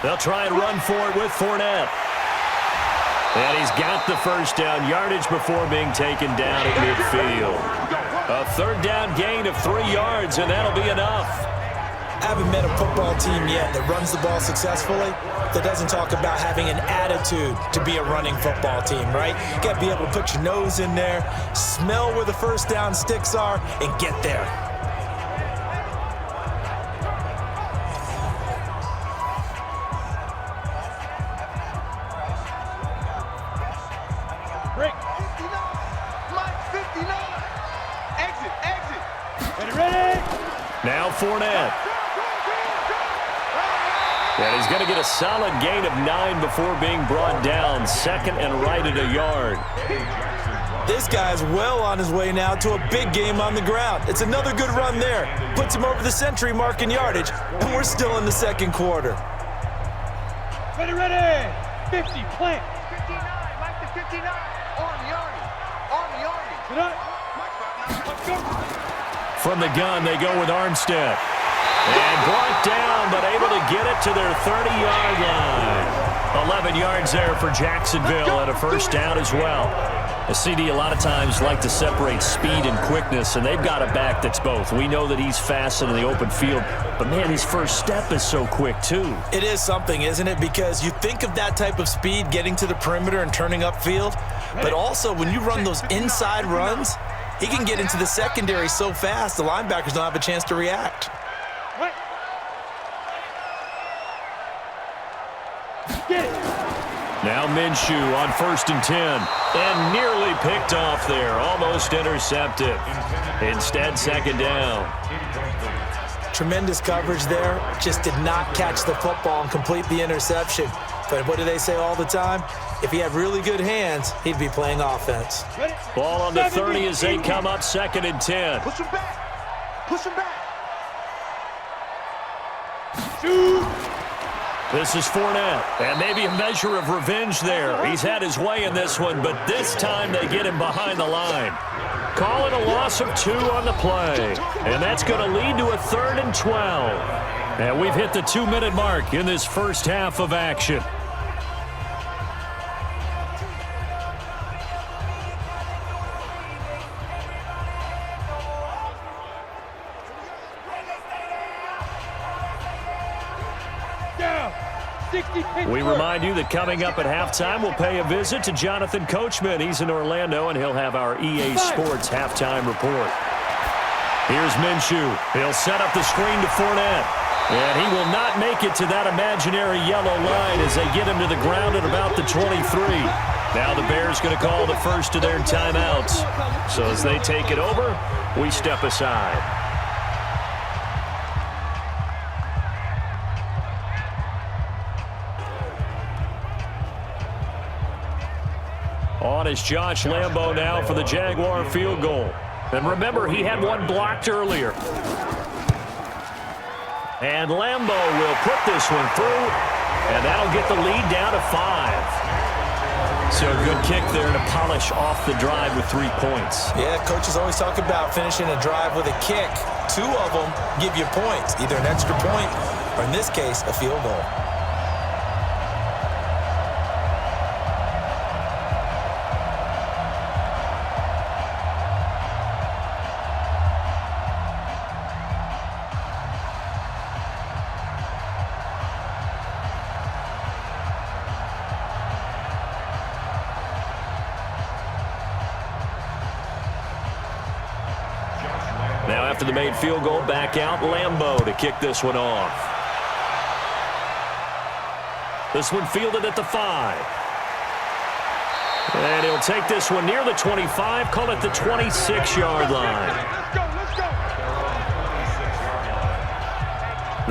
C: They'll try and run for it with Fournette. And he's got the first down yardage before being taken down at midfield. A 3rd down gain of 3 yards, and that'll be enough.
D: I haven't met a football team yet that runs the ball successfully that doesn't talk about having an attitude to be a running football team, right? You got to be able to put your nose in there, smell where the first down sticks are, and get there.
E: Break.
G: 59. Mike 59. Exit.
E: Ready.
C: Now Fournette. And he's going to get a solid gain of 9 before being brought down. 2nd and right at a yard.
D: This guy's well on his way now to a big game on the ground. It's another good run there. Puts him over the century mark in yardage, and we're still in the 2nd quarter.
E: Ready. 50, plant.
G: 59. Mike the 59. Army.
E: Tonight.
G: Mike's part 9.
E: Let's go.
C: From the gun, they go with Armstead. And brought down, but able to get it to their 30-yard line. 11 yards there for Jacksonville and a first down as well. A CD a lot of times like to separate speed and quickness, and they've got a back that's both. We know that he's fast in the open field, but man, his first step is so quick too.
D: It is something, isn't it? Because you think of that type of speed getting to the perimeter and turning upfield, but also when you run those inside runs, he can get into the secondary so fast the linebackers don't have a chance to react.
E: What? Get it.
C: Now Minshew on 1st and 10. And nearly picked off there. Almost intercepted. Instead, 2nd down.
D: Tremendous coverage there. Just did not catch the football and complete the interception. But what do they say all the time? If he had really good hands, he'd be playing offense.
E: Ready.
C: Ball on the 30 as they come up 2nd and 10.
G: Push him back.
E: Shoot.
C: This is Fournette, and maybe a measure of revenge there. He's had his way in this one, but this time they get him behind the line. Call it a loss of 2 on the play, and that's going to lead to a 3rd and 12. And we've hit the 2-minute mark in this first half of action. We remind you that coming up at halftime, we'll pay a visit to Jonathan Coachman. He's in Orlando, and he'll have our EA Sports halftime report. Here's Minshew. He'll set up the screen to Fournette. And he will not make it to that imaginary yellow line as they get him to the ground at about the 23. Now the Bears going to call the first of their timeouts. So as they take it over, we step aside. On is Josh Lambo now for the Jaguar field goal. And remember, he had one blocked earlier. And Lambo will put this one through, and that'll get the lead down to 5. So a good kick there to polish off the drive with 3 points.
D: Yeah, coaches always talk about finishing a drive with a kick. 2 of them give you points, either an extra point or, in this case, a field goal.
C: Now after the made field goal, back out Lambo to kick this one off. This one fielded at the 5. And he'll take this one near the 25, call it the 26-yard line.
E: Let's go.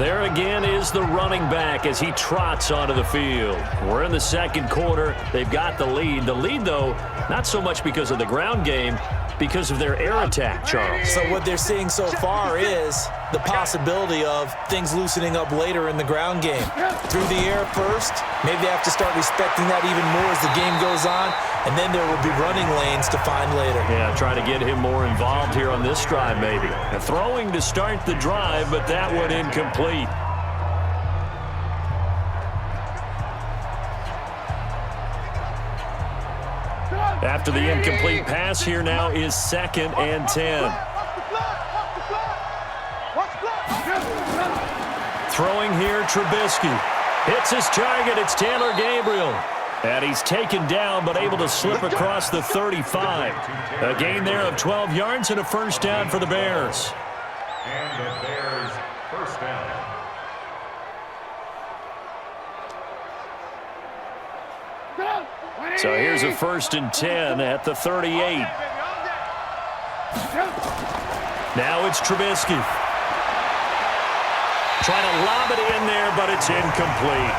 C: There again is the running back as he trots onto the field. We're in the second quarter. They've got the lead. The lead, though, not so much because of the ground game, because of their air attack, Charles.
D: So what they're seeing so far is the possibility of things loosening up later in the ground game. Through the air first, maybe they have to start respecting that even more as the game goes on, and then there will be running lanes to find later.
C: Yeah, trying to get him more involved here on this drive maybe. And throwing to start the drive, but that one incomplete. After the incomplete pass, here now is 2nd and 10. Throwing here, Trubisky. Hits his target, it's Taylor Gabriel. And he's taken down, but able to slip across the 35. A gain there of 12 yards and a first down for the Bears.
F: And the Bears first down.
C: So here's a 1st and 10 at the 38. Now it's Trubisky. Trying to lob it in there, but it's incomplete.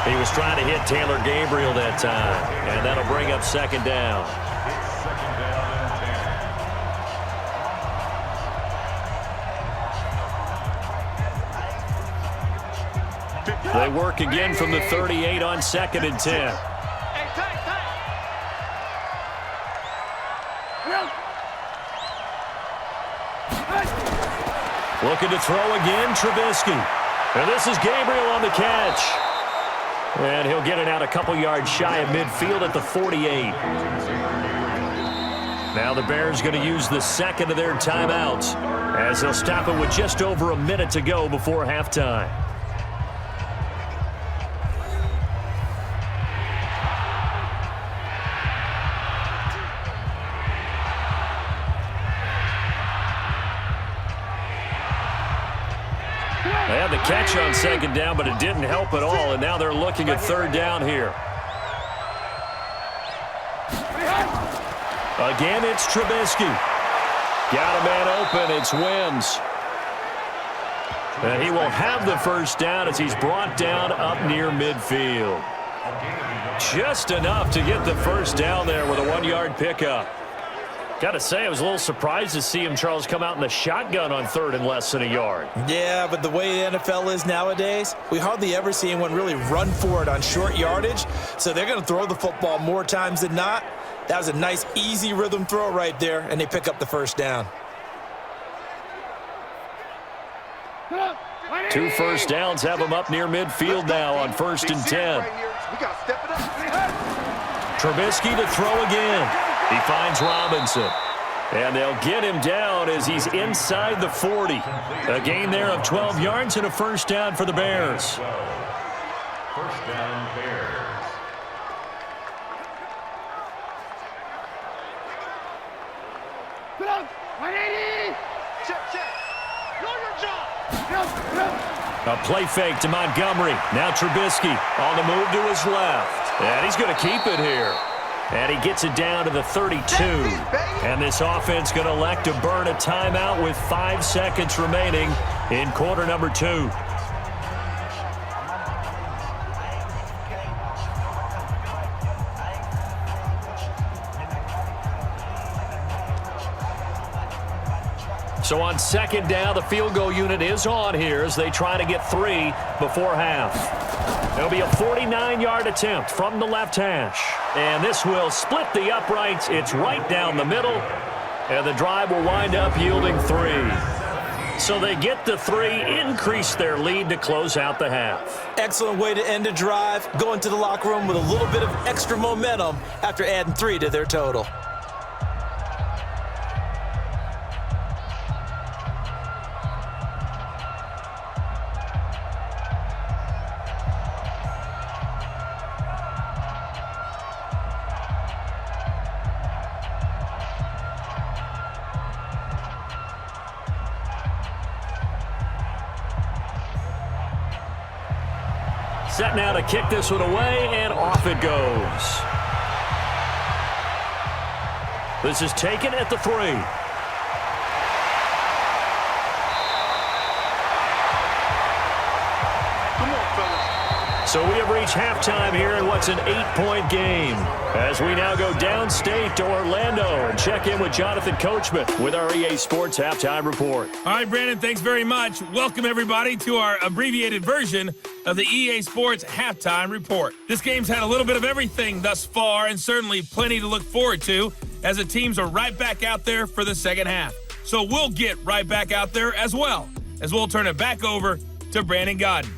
C: He was trying to hit Taylor Gabriel that time, and that'll bring up 2nd down.
F: It's 2nd down and 10.
C: They work again from the 38 on 2nd and 10. Looking to throw again, Trubisky. And this is Gabriel on the catch. And he'll get it out a couple yards shy of midfield at the 48. Now the Bears going to use the 2nd of their timeouts as they'll stop it with just over a minute to go before halftime. They had the catch on 2nd down, but it didn't help at all, and now they're looking at 3rd down here. Again, it's Trubisky. Got a man open, it's Wims. And he will have the first down as he's brought down up near midfield. Just enough to get the first down there with a 1-yard pickup. Got to say, I was a little surprised to see him, Charles, come out in the shotgun on 3rd and less than a yard.
D: Yeah, but the way the NFL is nowadays, we hardly ever see anyone really run for it on short yardage. So they're going to throw the football more times than not. That was a nice, easy rhythm throw right there, and they pick up the first down.
C: 2 first downs have them up near midfield now on 1st and 10. Trubisky to throw again. He finds Robinson. And they'll get him down as he's inside the 40. A gain there of 12 yards and a first down for the Bears.
F: First down, Bears.
C: A play fake to Montgomery. Now Trubisky on the move to his left. And he's going to keep it here. And he gets it down to the 32. And this offense going to elect to burn a timeout with 5 seconds remaining in quarter number 2. So on 2nd down, the field goal unit is on here as they try to get 3 before half. It'll be a 49-yard attempt from the left hash. And this will split the uprights. It's right down the middle. And the drive will wind up yielding 3. So they get the 3, increase their lead to close out the half.
D: Excellent way to end a drive, going to the locker room with a little bit of extra momentum after adding 3 to their total.
C: Set now to kick this one away, and off it goes. This is taken at the 3. So we have reached halftime here in what's an 8-point game as we now go downstate to Orlando and check in with Jonathan Coachman with our EA Sports Halftime Report.
B: All right, Brandon, thanks very much. Welcome, everybody, to our abbreviated version of the EA Sports Halftime Report. This game's had a little bit of everything thus far and certainly plenty to look forward to as the teams are right back out there for the second half. So we'll get right back out there as well as we'll turn it back over to Brandon Godden.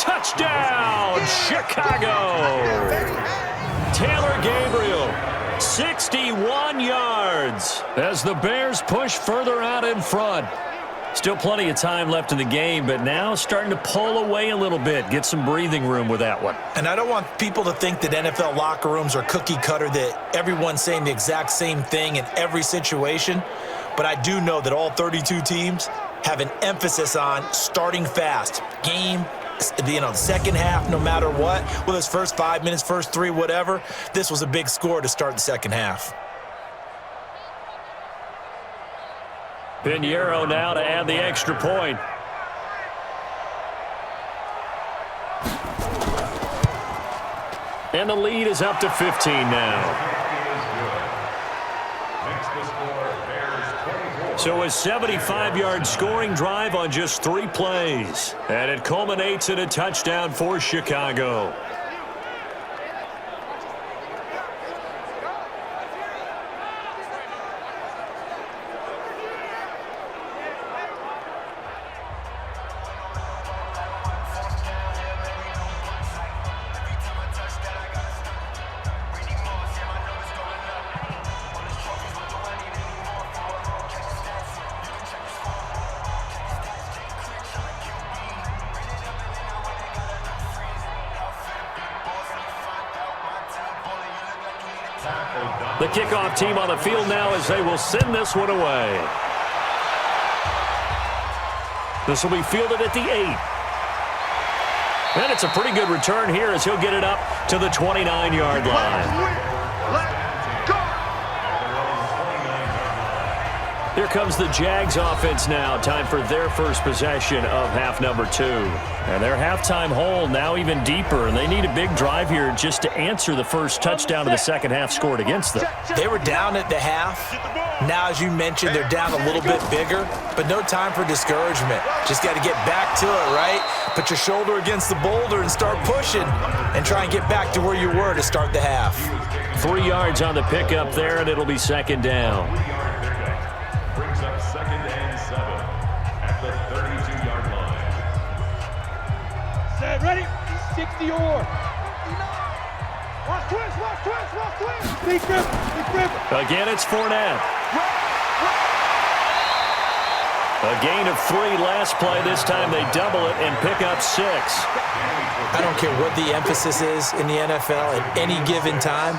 C: Touchdown, Chicago! Taylor Gabriel, 61 yards as the Bears push further out in front. Still plenty of time left in the game, but now starting to pull away a little bit, get some breathing room with that one.
D: And I don't want people to think that NFL locker rooms are cookie cutter, that everyone's saying the exact same thing in every situation. But I do know that all 32 teams have an emphasis on starting fast. Game, second half, no matter what, whether it's first 5 minutes, first 3, whatever, this was a big score to start the second half.
C: Pinheiro now to add the extra point. And the lead is up to 15 now. So a 75-yard scoring drive on just 3 plays. And it culminates in a touchdown for Chicago. The kickoff team on the field now as they will send this one away. This will be fielded at the 8. And it's a pretty good return here as he'll get it up to the 29-yard line. Here comes the Jags offense now. Time for their first possession of half number 2. And their halftime hole now even deeper, and they need a big drive here just to answer the first touchdown of the second half scored against them.
D: They were down at the half. Now, as you mentioned, they're down a little bit bigger, but no time for discouragement. Just got to get back to it, right? Put your shoulder against the boulder and start pushing and try and get back to where you were to start the half.
C: 3 yards on the pickup there, and it'll be second down.
F: Brings up 2nd and 7 at the 32-yard line.
E: Set, ready? 60 or. Watch twist, watch twist, watch twist. Big grip.
C: Again, it's Fournette. A gain of 3 last play. This time they double it and pick up 6.
D: I don't care what the emphasis is in the NFL at any given time.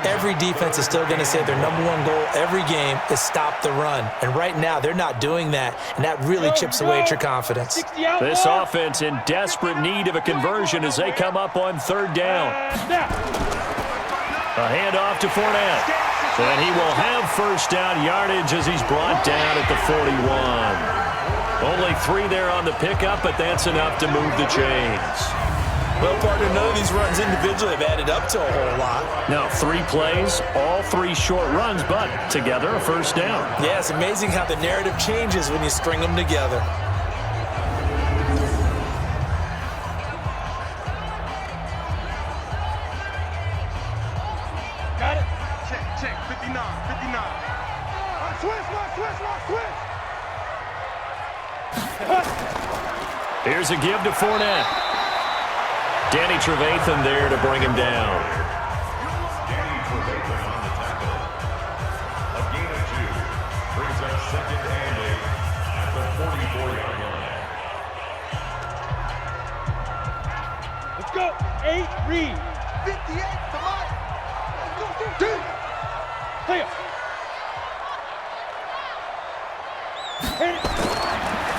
D: Every defense is still going to say their number 1 goal every game is stop the run. And right now, they're not doing that, and that really chips away at your confidence.
C: This offense in desperate need of a conversion as they come up on 3rd down. A handoff to Fournette. And he will have first down yardage as he's brought down at the 41. Only 3 there on the pickup, but that's enough to move the chains.
D: Well, partner, none of these runs individually have added up to a whole lot.
C: No, 3 plays, all 3 short runs, but together a first down.
D: Yeah, it's amazing how the narrative changes when you string them together.
E: Got it?
G: Check, 59.
E: Watch twist.
C: Here's a give to Fournette. Danny Trevathan there to bring him down.
F: Danny Trevathan on the tackle. A gain of 2. Brings up 2nd and 8 at the 44-yard line.
E: Let's go. 8, read.
G: 58, come on. Let's go.
E: Clear.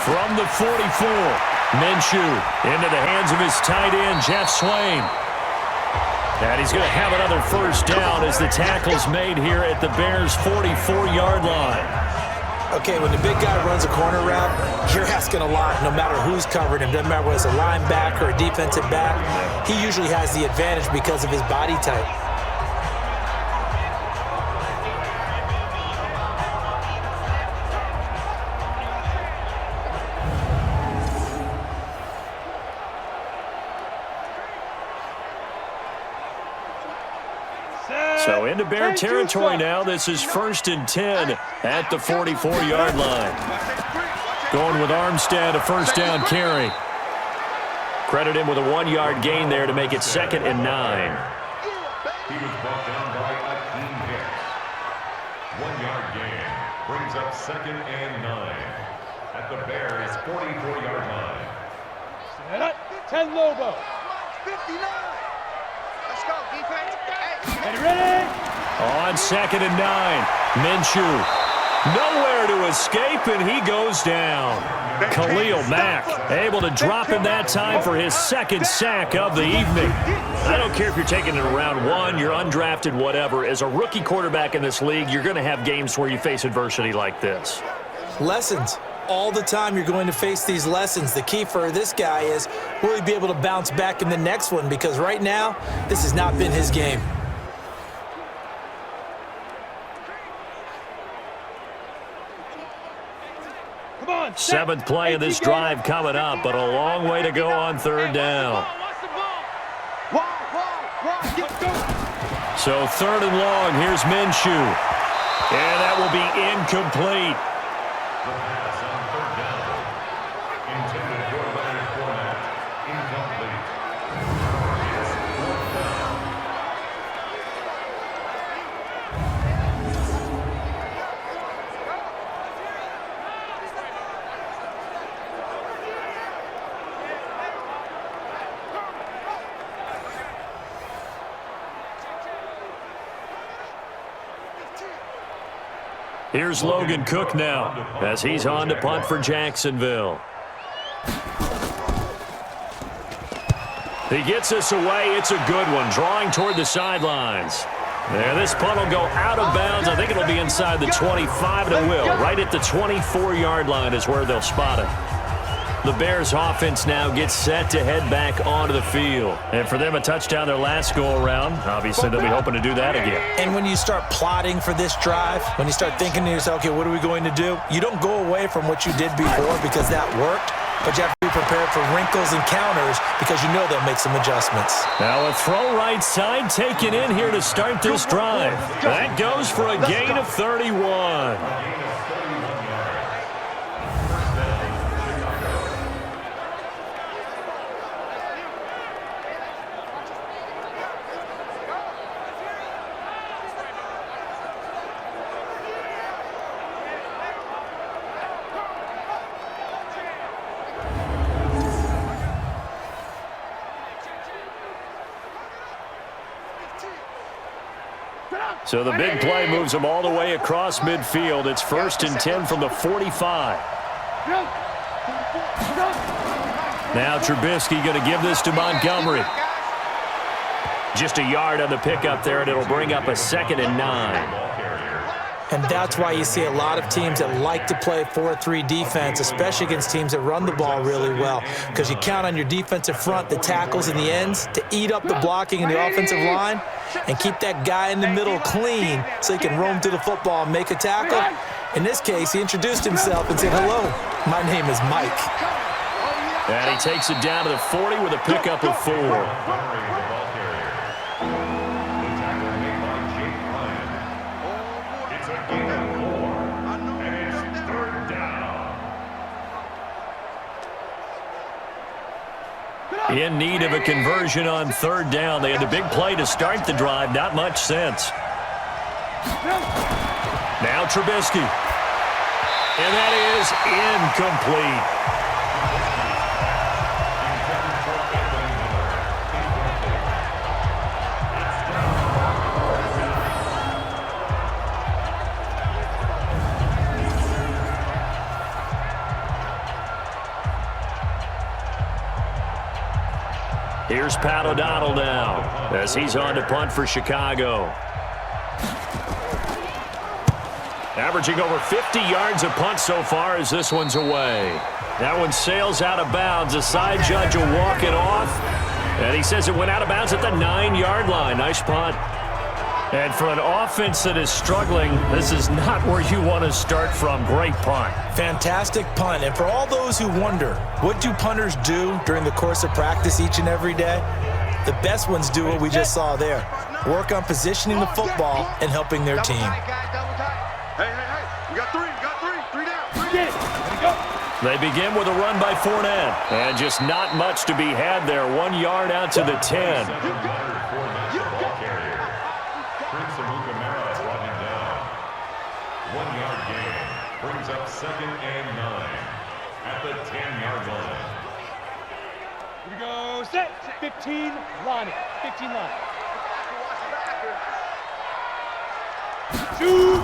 C: From the 44. Minshew into the hands of his tight end, Jeff Swain. And he's going to have another first down as the tackle's made here at the Bears' 44-yard line.
D: Okay, when the big guy runs a corner route, you're asking a lot no matter who's covering him. Doesn't matter whether it's a linebacker or a defensive back. He usually has the advantage because of his body type.
C: So into Bear territory now. This is 1st and 10 at the 44-yard line. Going with Armstead, a first down carry. Credit him with a 1-yard gain there to make it 2nd and 9.
F: He was brought down by Akeem Hicks. 1-yard gain brings up 2nd and 9 at the Bears' 44-yard line.
E: Set up. 10 Lobo.
G: 59. Let's go, defense. Hey.
E: Ready?
C: On 2nd and 9, Minshew. Nowhere to escape, and he goes down. Khalil Mack able to drop in that time for his 2nd sack of the evening. I don't care if you're taking it in round 1, you're undrafted, whatever. As a rookie quarterback in this league, you're going to have games where you face adversity like this.
D: Lessons. All the time you're going to face these lessons. The key for this guy is, will he be able to bounce back in the next one? Because right now, this has not been his game.
E: Come on.
C: 7th play of this drive coming up, but a long way to go on 3rd down. So 3rd and long, here's Minshew. And that will be incomplete.
F: The pass on 3rd down. Intended for Leonard Fournette. Incomplete. It's 4th down.
C: Here's Logan Cook now as he's on to punt for Jacksonville. He gets this away. It's a good one, drawing toward the sidelines. There, this punt will go out of bounds. I think it'll be inside the 25, and it will. Right at the 24-yard line is where they'll spot it. The Bears offense now gets set to head back onto the field. And for them, a touchdown their last go-around. Obviously, they'll be hoping to do that again.
D: And when you start plotting for this drive, when you start thinking to yourself, okay, what are we going to do? You don't go away from what you did before because that worked, but you have to be prepared for wrinkles and counters because you know they'll make some adjustments.
C: Now a throw right side taken in here to start this drive. That goes for a gain of 31. So the big play moves them all the way across midfield. It's 1st and 10 from the 45. Now Trubisky going to give this to Montgomery. Just a yard on the pickup there, and it'll bring up a 2nd and 9.
D: And that's why you see a lot of teams that like to play 4-3 defense, especially against teams that run the ball really well, because you count on your defensive front, the tackles and the ends, to eat up the blocking in the offensive line and keep that guy in the middle clean so he can roam through the football and make a tackle. In this case, he introduced himself and said, hello, my name is Mike.
C: And he takes it down to the 40 with a pickup of 4. In need of a conversion on 3rd down. They had the big play to start the drive. Not much sense. Now Trubisky. And that is incomplete. Here's Pat O'Donnell now as he's on to punt for Chicago. Averaging over 50 yards a punt so far as this one's away. That one sails out of bounds. The side judge will walk it off. And he says it went out of bounds at the 9-yard line. Nice punt. And for an offense that is struggling, this is not where you want to start from. Great punt.
D: Fantastic punt. And for all those who wonder, what do punters do during the course of practice each and every day? The best ones do what we just saw there. Work on positioning the football and helping their team.
G: Hey, hey, hey. We got 3. We got 3. 3 down. 3
E: Get it. There we go.
C: They begin with a run by Fournette. And just not much to be had there. 1 yard out to the 10.
F: Brings up 2nd and 9 at the 10-yard line.
E: Here we go. Set. 15 line. 15 line. Shoot.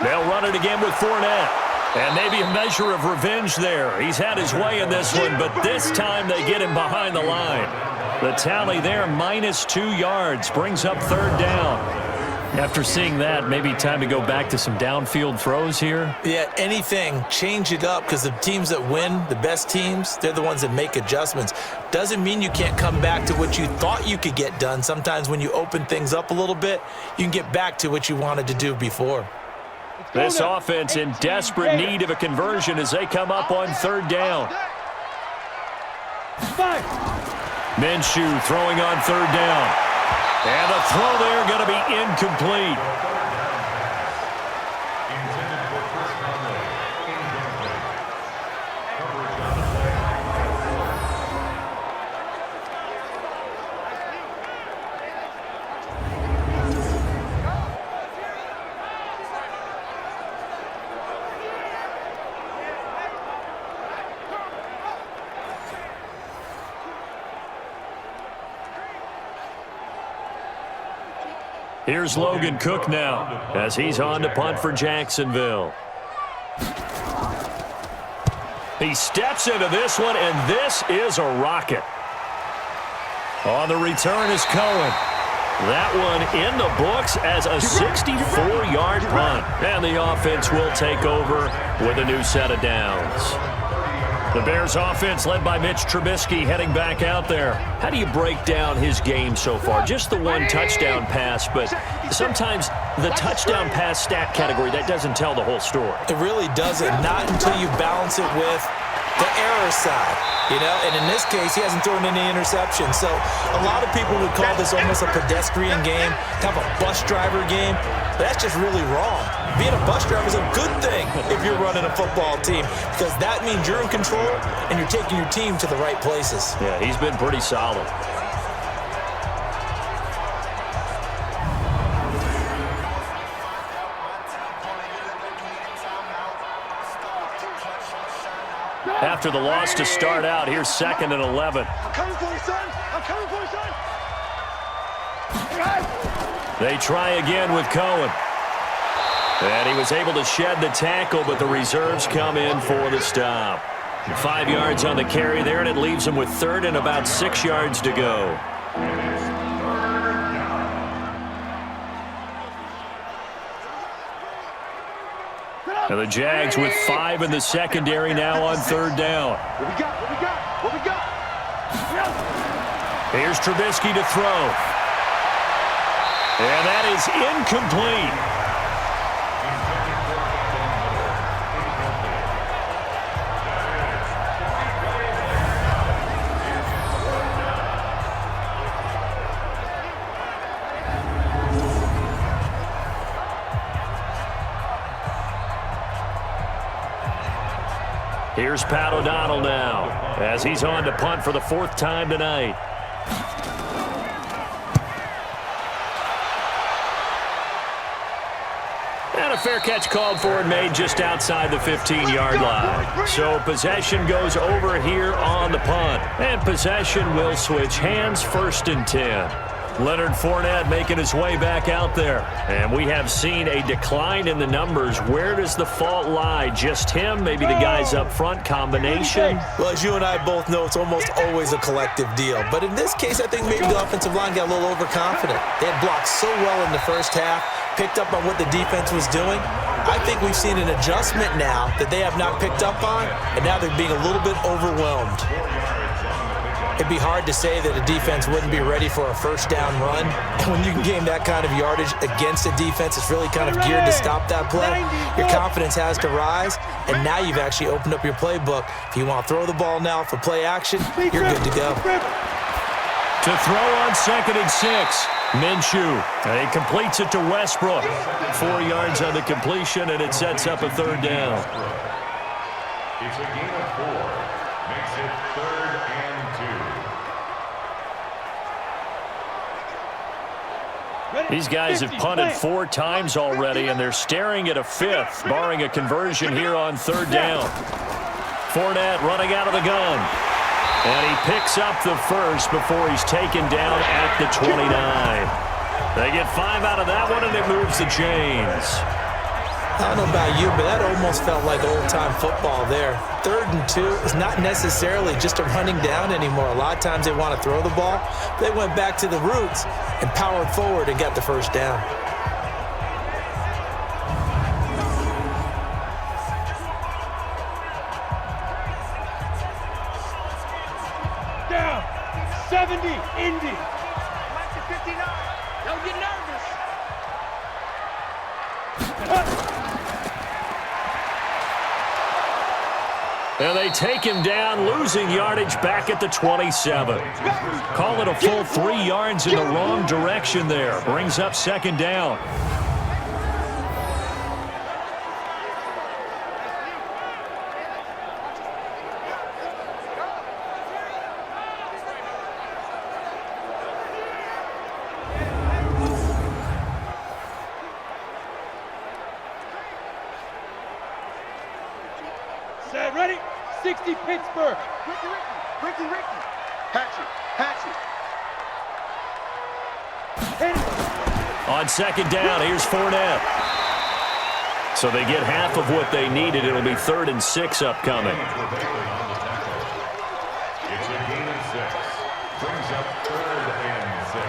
C: They'll run it again with Fournette. And maybe a measure of revenge there. He's had his way in this one, but this time they get him behind the line. The tally there, -2 yards, brings up 3rd down. After seeing that, maybe time to go back to some downfield throws here.
D: Yeah, anything. Change it up, because the teams that win, the best teams, they're the ones that make adjustments. Doesn't mean you can't come back to what you thought you could get done. Sometimes when you open things up a little bit, you can get back to what you wanted to do before.
C: This offense in desperate need of a conversion as they come up on 3rd down. Minshew throwing on 3rd down. And the throw there going to be incomplete. Here's Logan Cook now as he's on to punt for Jacksonville. He steps into this one, and this is a rocket. On the return is Cohen. That one in the books as a 64-yard punt. And the offense will take over with a new set of downs. The Bears offense led by Mitch Trubisky heading back out there. How do you break down his game so far? Just the one touchdown pass, but sometimes the touchdown pass stat category, that doesn't tell the whole story.
D: It really doesn't, not until you balance it with the error side, you know, and in this case, he hasn't thrown any interceptions. So a lot of people would call this almost a pedestrian game, kind of a bus driver game. But that's just really wrong. Being a bus driver is a good thing if you're running a football team, because that means you're in control and you're taking your team to the right places.
C: Yeah, he's been pretty solid. After the loss to start out, here's 2nd and 11.
E: I'm coming for you, son. I'm coming for you, son.
C: They try again with Cohen. And he was able to shed the tackle, but the reserves come in for the stop. 5 yards on the carry there, and it leaves him with 3rd and about 6 yards to go. And the Jags with 5 in the secondary now on 3rd down.
E: What we got? What we got? What we got?
C: Here's Trubisky to throw. And that is incomplete. Here's Pat O'Donnell now as he's on to punt for the 4th time tonight. And a fair catch called for and made just outside the 15-yard line. So possession goes over here on the punt. And possession will switch hands, 1st and 10. Leonard Fournette making his way back out there. And we have seen a decline in the numbers. Where does the fault lie? Just him? Maybe the guys up front? Combination?
D: Well, as you and I both know, it's almost always a collective deal. But in this case, I think maybe the offensive line got a little overconfident. They had blocked so well in the first half, picked up on what the defense was doing. I think we've seen an adjustment now that they have not picked up on, and now they're being a little bit overwhelmed. It'd be hard to say that a defense wouldn't be ready for a 1st down run. And when you can gain that kind of yardage against a defense, it's really kind of geared to stop that play. Your confidence has to rise, and now you've actually opened up your playbook. If you want to throw the ball now for play action, you're good to go.
C: To throw on 2nd and 6. Minshew, and he completes it to Westbrook. 4 yards on the completion, and it sets up a 3rd down.
F: It's a gain of 4. Makes it 3rd and 2.
C: These guys have punted 4 times already, and they're staring at a 5th, barring a conversion here on 3rd down. Fournette running out of the gun. And he picks up the first before he's taken down at the 29. They get 5 out of that one, and it moves the chains.
D: I don't know about you, but that almost felt like old-time football there. 3rd and 2 is not necessarily just a running down anymore. A lot of times they want to throw the ball. They went back to the roots and powered forward and got the first down.
E: Down. 70, Indy.
G: Mike to 59. Don't get nervous.
C: And they take him down, losing yardage back at the 27. Call it a full 3 yards in the wrong direction there. Brings up 2nd down.
E: Set, ready? 60, Pittsburgh.
G: Ricky. Hatchet.
C: On 2nd down, here's Fournette. So they get half of what they needed. It'll be 3rd and 6 upcoming.
F: It's a gain of 6. Brings up 3rd and 6.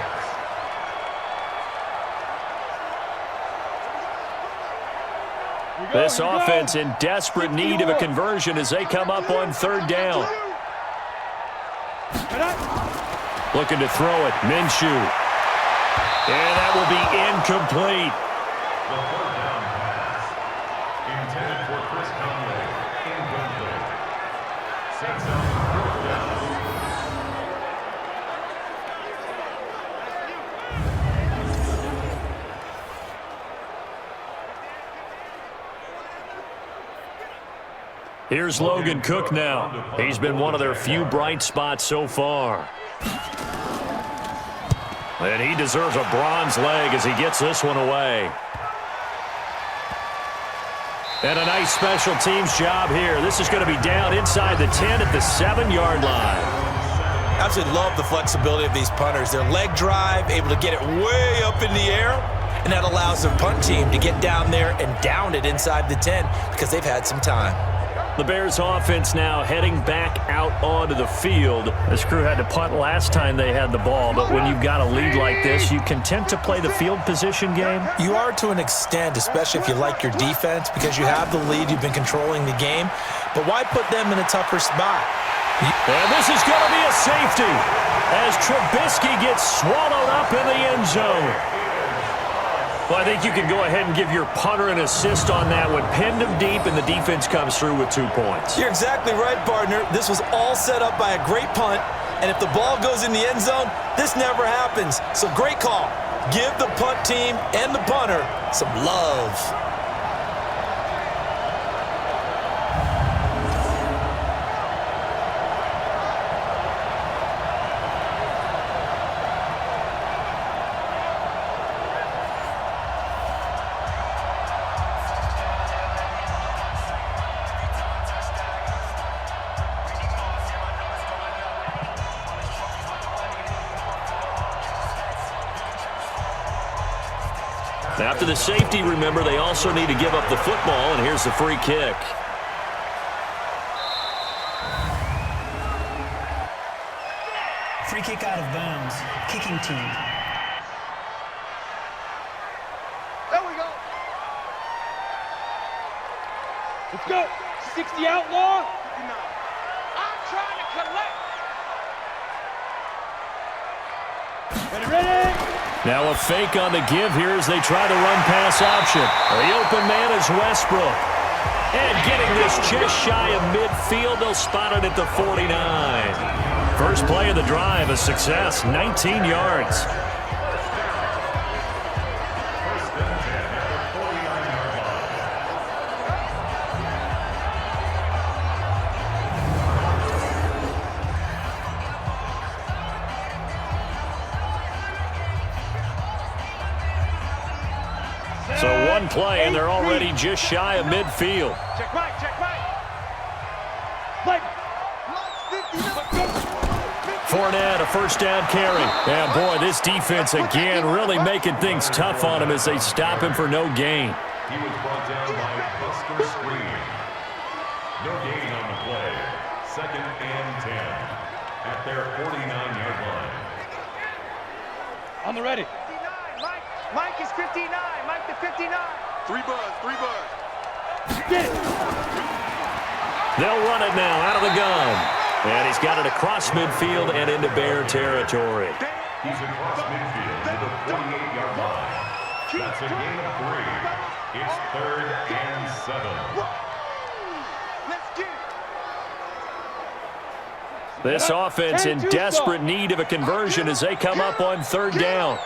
C: This offense in desperate need of a conversion as they come up on 3rd down. Looking to throw it, Minshew. And that will be incomplete.
F: The 3rd down pass. Intended for Chris Conway. Incomplete. Sets up 4th down.
C: Here's Logan Cook now. He's been one of their few bright spots so far. And he deserves a bronze leg as he gets this one away. And a nice special teams job here. This is going to be down inside the 10 at the 7-yard line.
D: Absolutely love the flexibility of these punters. Their leg drive, able to get it way up in the air, and that allows their punt team to get down there and down it inside the 10 because they've had some time.
C: The Bears offense now heading back out onto the field. This crew had to punt last time they had the ball, but when you've got a lead like this, you content to play the field position game?
D: You are to an extent, especially if you like your defense, because you have the lead, you've been controlling the game. But why put them in a tougher spot?
C: And this is going to be a safety as Trubisky gets swallowed up in the end zone. Well, I think you can go ahead and give your punter an assist on that one. Pinned him deep, and the defense comes through with 2 points.
D: You're exactly right, partner. This was all set up by a great punt, and if the ball goes in the end zone, this never happens. So great call. Give the punt team and the punter some love.
C: After the safety, remember, they also need to give up the football, and here's the free kick.
H: Free kick out of bounds. Kicking team.
G: There we go.
E: Let's go. 60 outlaw.
G: 59. I'm trying to collect.
E: Ready.
C: Now a fake on the give here as they try to run pass option. The open man is Westbrook. And getting this just shy of midfield, they'll spot it at the 49. First play of the drive, a success, 19 yards. one play, and they're already just shy of midfield.
E: Check right, check right. Mike.
C: Fournette, a first down carry. And boy, this defense again really making things tough on him as they stop him for no gain.
F: He was brought down by Buster Screen. No gain on the play. 2nd and 10 at their 49-yard line.
E: On the ready.
G: 59, Mike is 59. Mike the 59. 3 buzz, 3 buzz.
E: Get it.
C: They'll run it now out of the gun. And he's got it across midfield and into Bear territory.
F: He's across midfield to the 48-yard line. That's a gain of 3. It's 3rd and 7.
G: Let's get it.
C: This offense in desperate need of a conversion as they come up on 3rd down.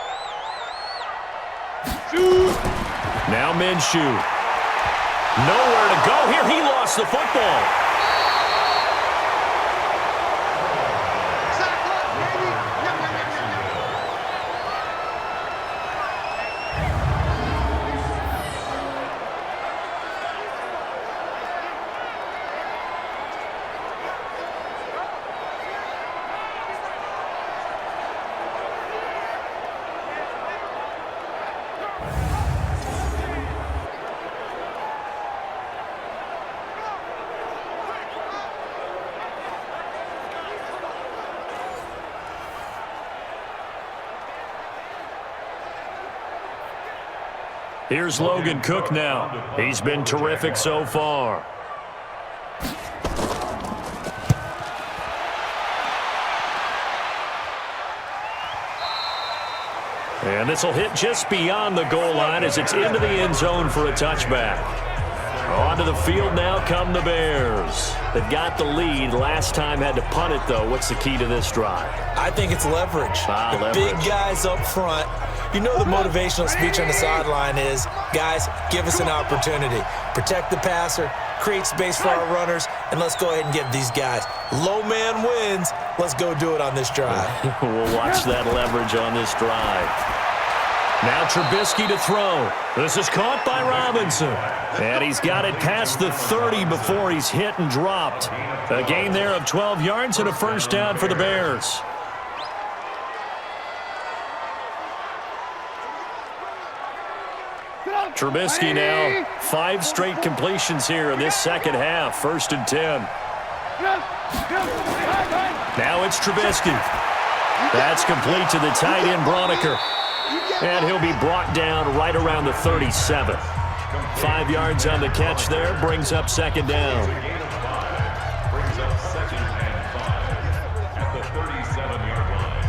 C: Now Minshew. Nowhere to go here. He lost the football. Here's Logan Cook now. He's been terrific so far. And this will hit just beyond the goal line as it's into the end zone for a touchback. Onto the field now come the Bears. They've got the lead. Last time had to punt it, though. What's the key to this drive?
D: I think it's leverage.
C: Leverage.
D: Big guys up front. You know the motivational speech on the sideline is, guys, give us an opportunity. Protect the passer, create space for our runners, and let's go ahead and give these guys. Low man wins. Let's go do it on this drive.
C: We'll watch that leverage on this drive. Now Trubisky to throw. This is caught by Robinson. And he's got it past the 30 before he's hit and dropped. A gain there of 12 yards and a first down for the Bears. Trubisky now, 5 straight completions here in this second half. 1st and 10. Now it's Trubisky. That's complete to the tight end, Broniker. And he'll be brought down right around the 37. 5 yards on the catch there, brings up 2nd down.
F: Brings up 2nd and 5 at the 37-yard line.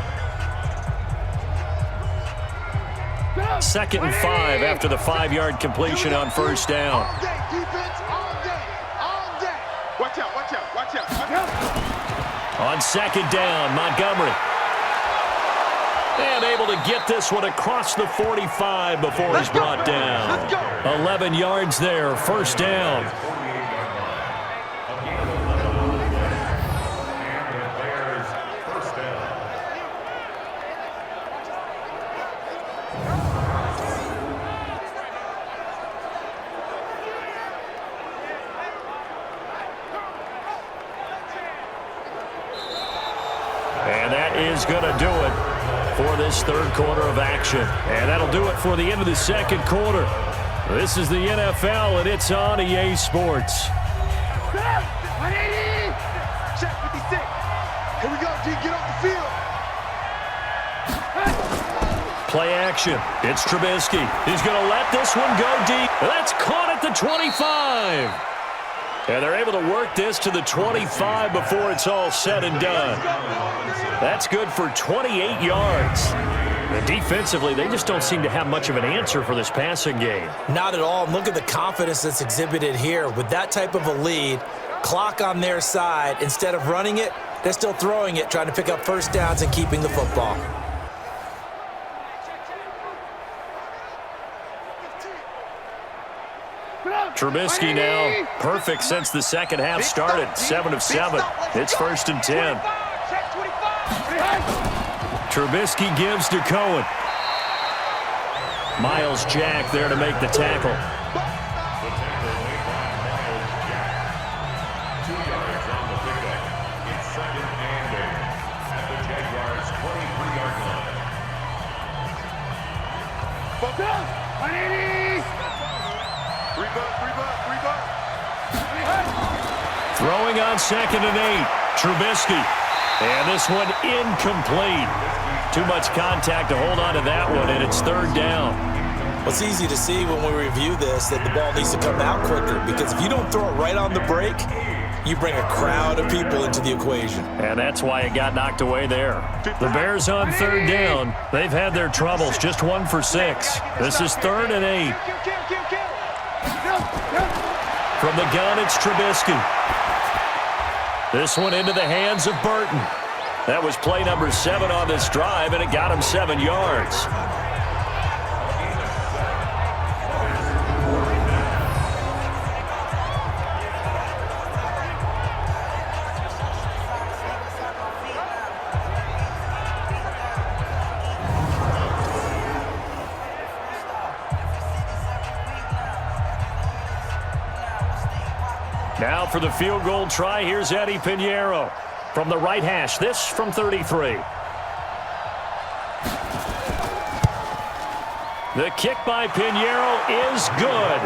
C: 2nd and 5 after the 5-yard completion on 1st down.
G: All day, defense, all day, all day. Watch out, watch out, watch out.
C: On 2nd down, Montgomery. And able to get this one across the 45 before he's brought down. 11 yards there, 1st down. And that is going to do it for this 3rd quarter of action. And that'll do it for the end of the 2nd quarter. This is the NFL, and it's on EA Sports.
G: 180! Check 56. Here we go, G. Get off the field.
C: Play action. It's Trubisky. He's going to let this one go deep. That's caught at the 25. And they're able to work this to the 25 before it's all said and done. That's good for 28 yards. And defensively, they just don't seem to have much of an answer for this passing game.
D: Not at all. And look at the confidence that's exhibited here. With that type of a lead, clock on their side, instead of running it, they're still throwing it, trying to pick up 1st downs and keeping the football.
C: Trubisky now perfect since the 2nd half started. 7 of 7. It's 1st and 10. Trubisky gives to Cohen. Miles Jack there to make the tackle.
F: The tackle made by Miles Jack. 2 yards on the pickup. It's 2nd and 8 at the Jaguars' 23-yard line.
E: Focus! 180!
G: Rebound.
C: Throwing on 2nd and 8. Trubisky. And this one incomplete. Too much contact to hold on to that one, and it's 3rd down.
D: Well, it's easy to see when we review this that the ball needs to come out quicker, because if you don't throw it right on the break, you bring a crowd of people into the equation.
C: And that's why it got knocked away there. The Bears on 3rd down. They've had their troubles, just 1 for 6. This is 3rd and 8. From the gun, it's Trubisky. This one into the hands of Burton. That was play number 7 on this drive, and it got him 7 yards. Now for the field goal try, here's Eddie Pinheiro from the right hash. This from 33. The kick by Pinheiro is good.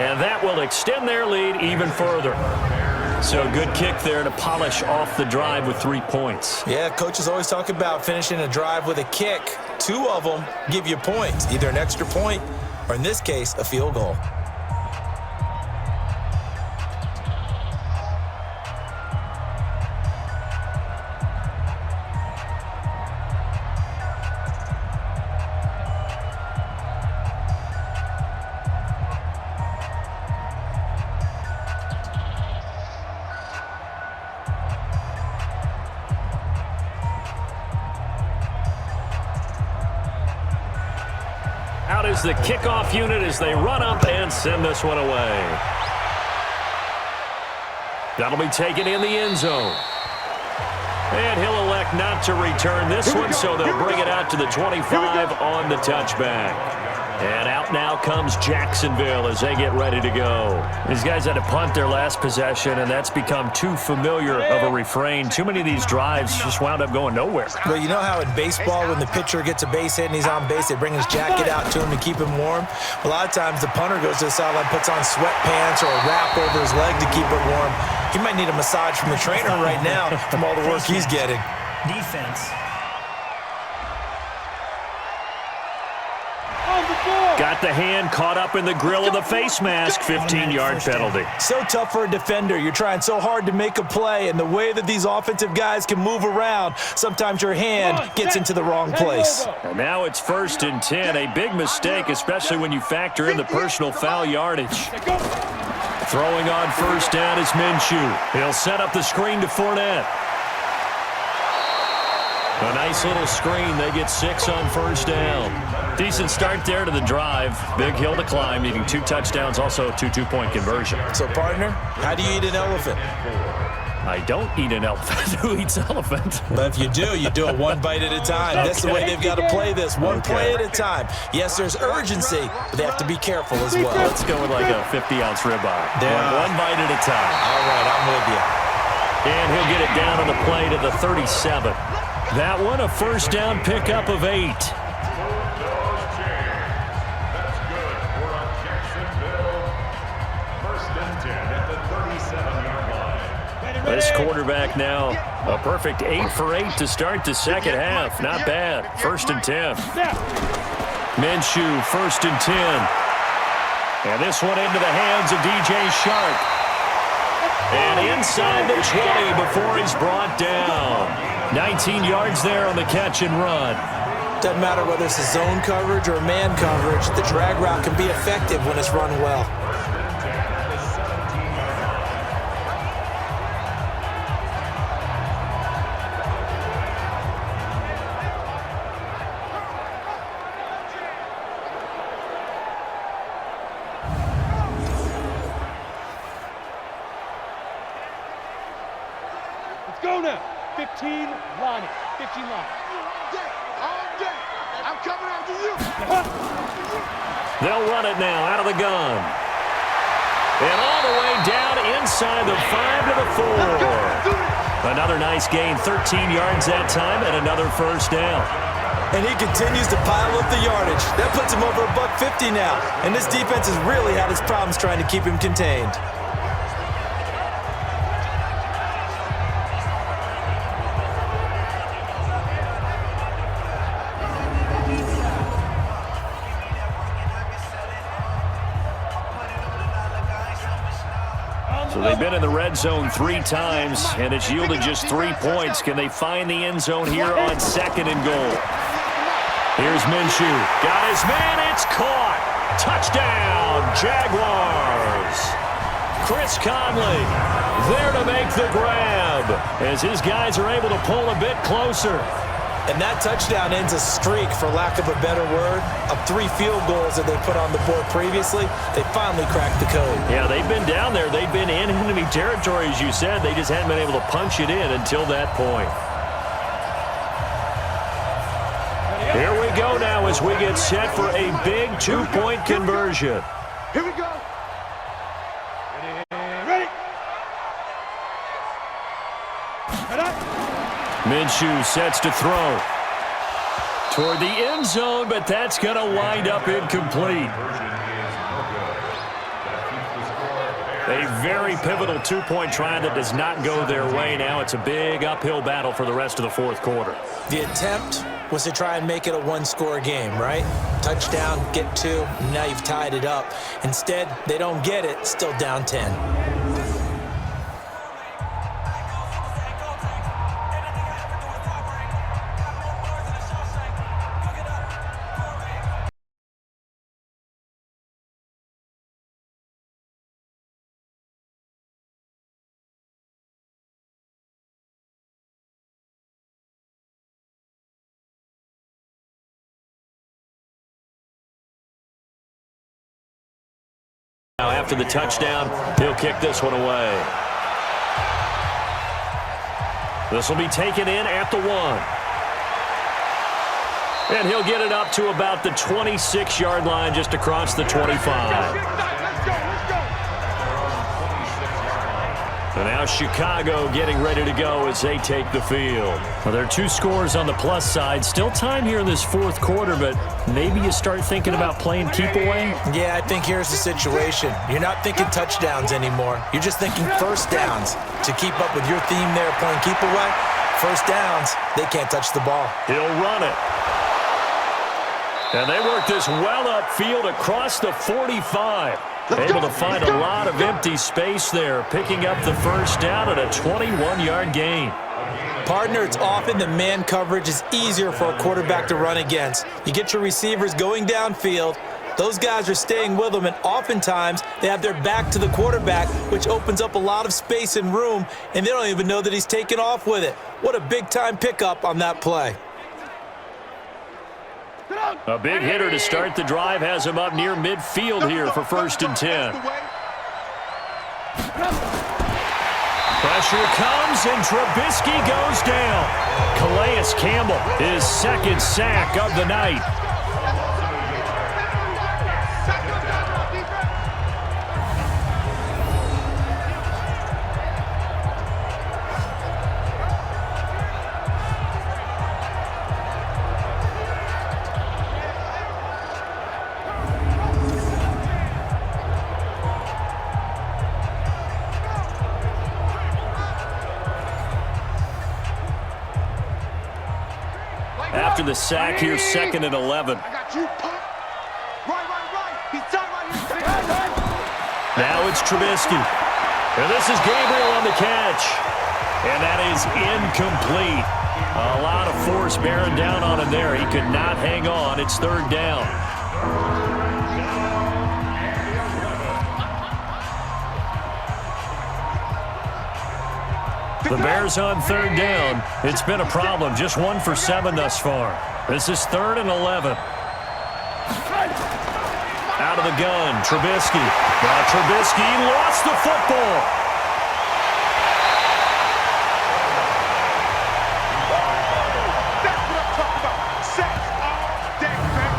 C: And that will extend their lead even further. So good kick there to polish off the drive with 3 points.
D: Yeah, coaches always talk about finishing a drive with a kick. 2 of them give you points, either an extra point or, in this case, a field goal.
C: Out is the kickoff unit as they run up and send this one away. That'll be taken in the end zone. And he'll elect not to return this one, so they'll bring it out to the 25 on the touchback. And out now comes Jacksonville as they get ready to go. These guys had to punt their last possession, and that's become too familiar of a refrain. Too many of these drives just wound up going nowhere.
D: Well, you know how in baseball when the pitcher gets a base hit and he's on base, they bring his jacket out to him to keep him warm? A lot of times the punter goes to the sideline, puts on sweatpants or a wrap over his leg to keep it warm. He might need a massage from the trainer right now from all the work he's getting.
H: Defense.
C: Got the hand caught up in the grill of the face mask. 15-yard penalty.
D: So tough for a defender. You're trying so hard to make a play, and the way that these offensive guys can move around, sometimes your hand gets into the wrong place.
C: And now it's 1st and 10. A big mistake, especially when you factor in the personal foul yardage. Throwing on 1st down is Minshew. He'll set up the screen to Fournette. A nice little screen. They get 6 on 1st down. Decent start there to the drive. Big hill to climb, needing 2 touchdowns, also 2 two-point conversion.
D: So, partner, how do you eat an elephant?
C: I don't eat an elephant. Who eats elephant?
D: But if you do it 1 bite at a time.
C: Okay.
D: That's the way they've got to play this, 1 play at a time. Yes, there's urgency, but they have to be careful as well.
C: Let's go with like a 50-ounce ribeye. One bite at a time.
D: All right, I'm with you.
C: And he'll get it down on the play to the 37. That one, a 1st down pickup of 8. This quarterback now, a perfect 8 for 8 to start the second half. Not bad. 1st and 10. Minshew, 1st and 10. And this one into the hands of DJ Shark. And inside the 20 before he's brought down. 19 yards there on the catch and run.
D: Doesn't matter whether it's a zone coverage or man coverage, the drag route can be effective when it's run well.
E: Go now. 15 line. 15 line.
G: All day. I'm coming after you.
C: They'll run it now out of the gun. And all the way down inside the 5 to the 4. Another nice gain, 13 yards that time, and another first down.
D: And he continues to pile up the yardage. That puts him over $150 now. And this defense has really had its problems trying to keep him contained.
C: So they've been in the red zone 3 times, and it's yielded just 3 points. Can they find the end zone here on 2nd and goal? Here's Minshew. Got his man. It's caught. Touchdown, Jaguars. Chris Conley there to make the grab as his guys are able to pull a bit closer.
D: And that touchdown ends a streak, for lack of a better word, of 3 field goals that they put on the board previously. They finally cracked the code.
C: Yeah, they've been down there. They've been in enemy territory, as you said. They just hadn't been able to punch it in until that point. Here we go now as we get set for a big 2-point conversion.
E: Here we go. Ready.
C: Minshew sets to throw toward the end zone, but that's going to wind up incomplete. A very pivotal 2-point try that does not go their way. Now it's a big uphill battle for the rest of the 4th quarter.
D: The attempt was to try and make it a 1-score game, right? Touchdown, get 2, and now you've tied it up. Instead, they don't get it, still down 10.
C: Now after the touchdown, he'll kick this one away. This will be taken in at the 1. And he'll get it up to about the 26-yard line, just across the 25. And now Chicago getting ready to go as they take the field. Well, there are 2 scores on the plus side. Still time here in this 4th quarter, but maybe you start thinking about playing keep away?
D: Yeah, I think here's the situation. You're not thinking touchdowns anymore. You're just thinking first downs. To keep up with your theme there, playing keep away, first downs, they can't touch the ball.
C: He'll run it. And they work this well upfield across the 45. Able to find a lot of empty space there, picking up the first down at a 21-yard gain.
D: Partner, it's often the man coverage is easier for a quarterback to run against. You get your receivers going downfield. Those guys are staying with them, and oftentimes they have their back to the quarterback, which opens up a lot of space and room, and they don't even know that he's taken off with it. What a big-time pickup on that play.
C: A big hitter to start the drive has him up near midfield here for 1st and 10. Pressure comes, and Trubisky goes down. Calais Campbell, his 2nd sack of the night. After the sack here, 2nd and 11. Now it's Trubisky. And this is Gabriel on the catch. And that is incomplete. A lot of force bearing down on him there. He could not hang on. It's 3rd down. The Bears on 3rd down. It's been a problem. Just 1 for 7 thus far. This is 3rd and 11. Out of the gun, Trubisky. Now Trubisky lost the football.
E: That's what I'm talking about. Sacks all day, man.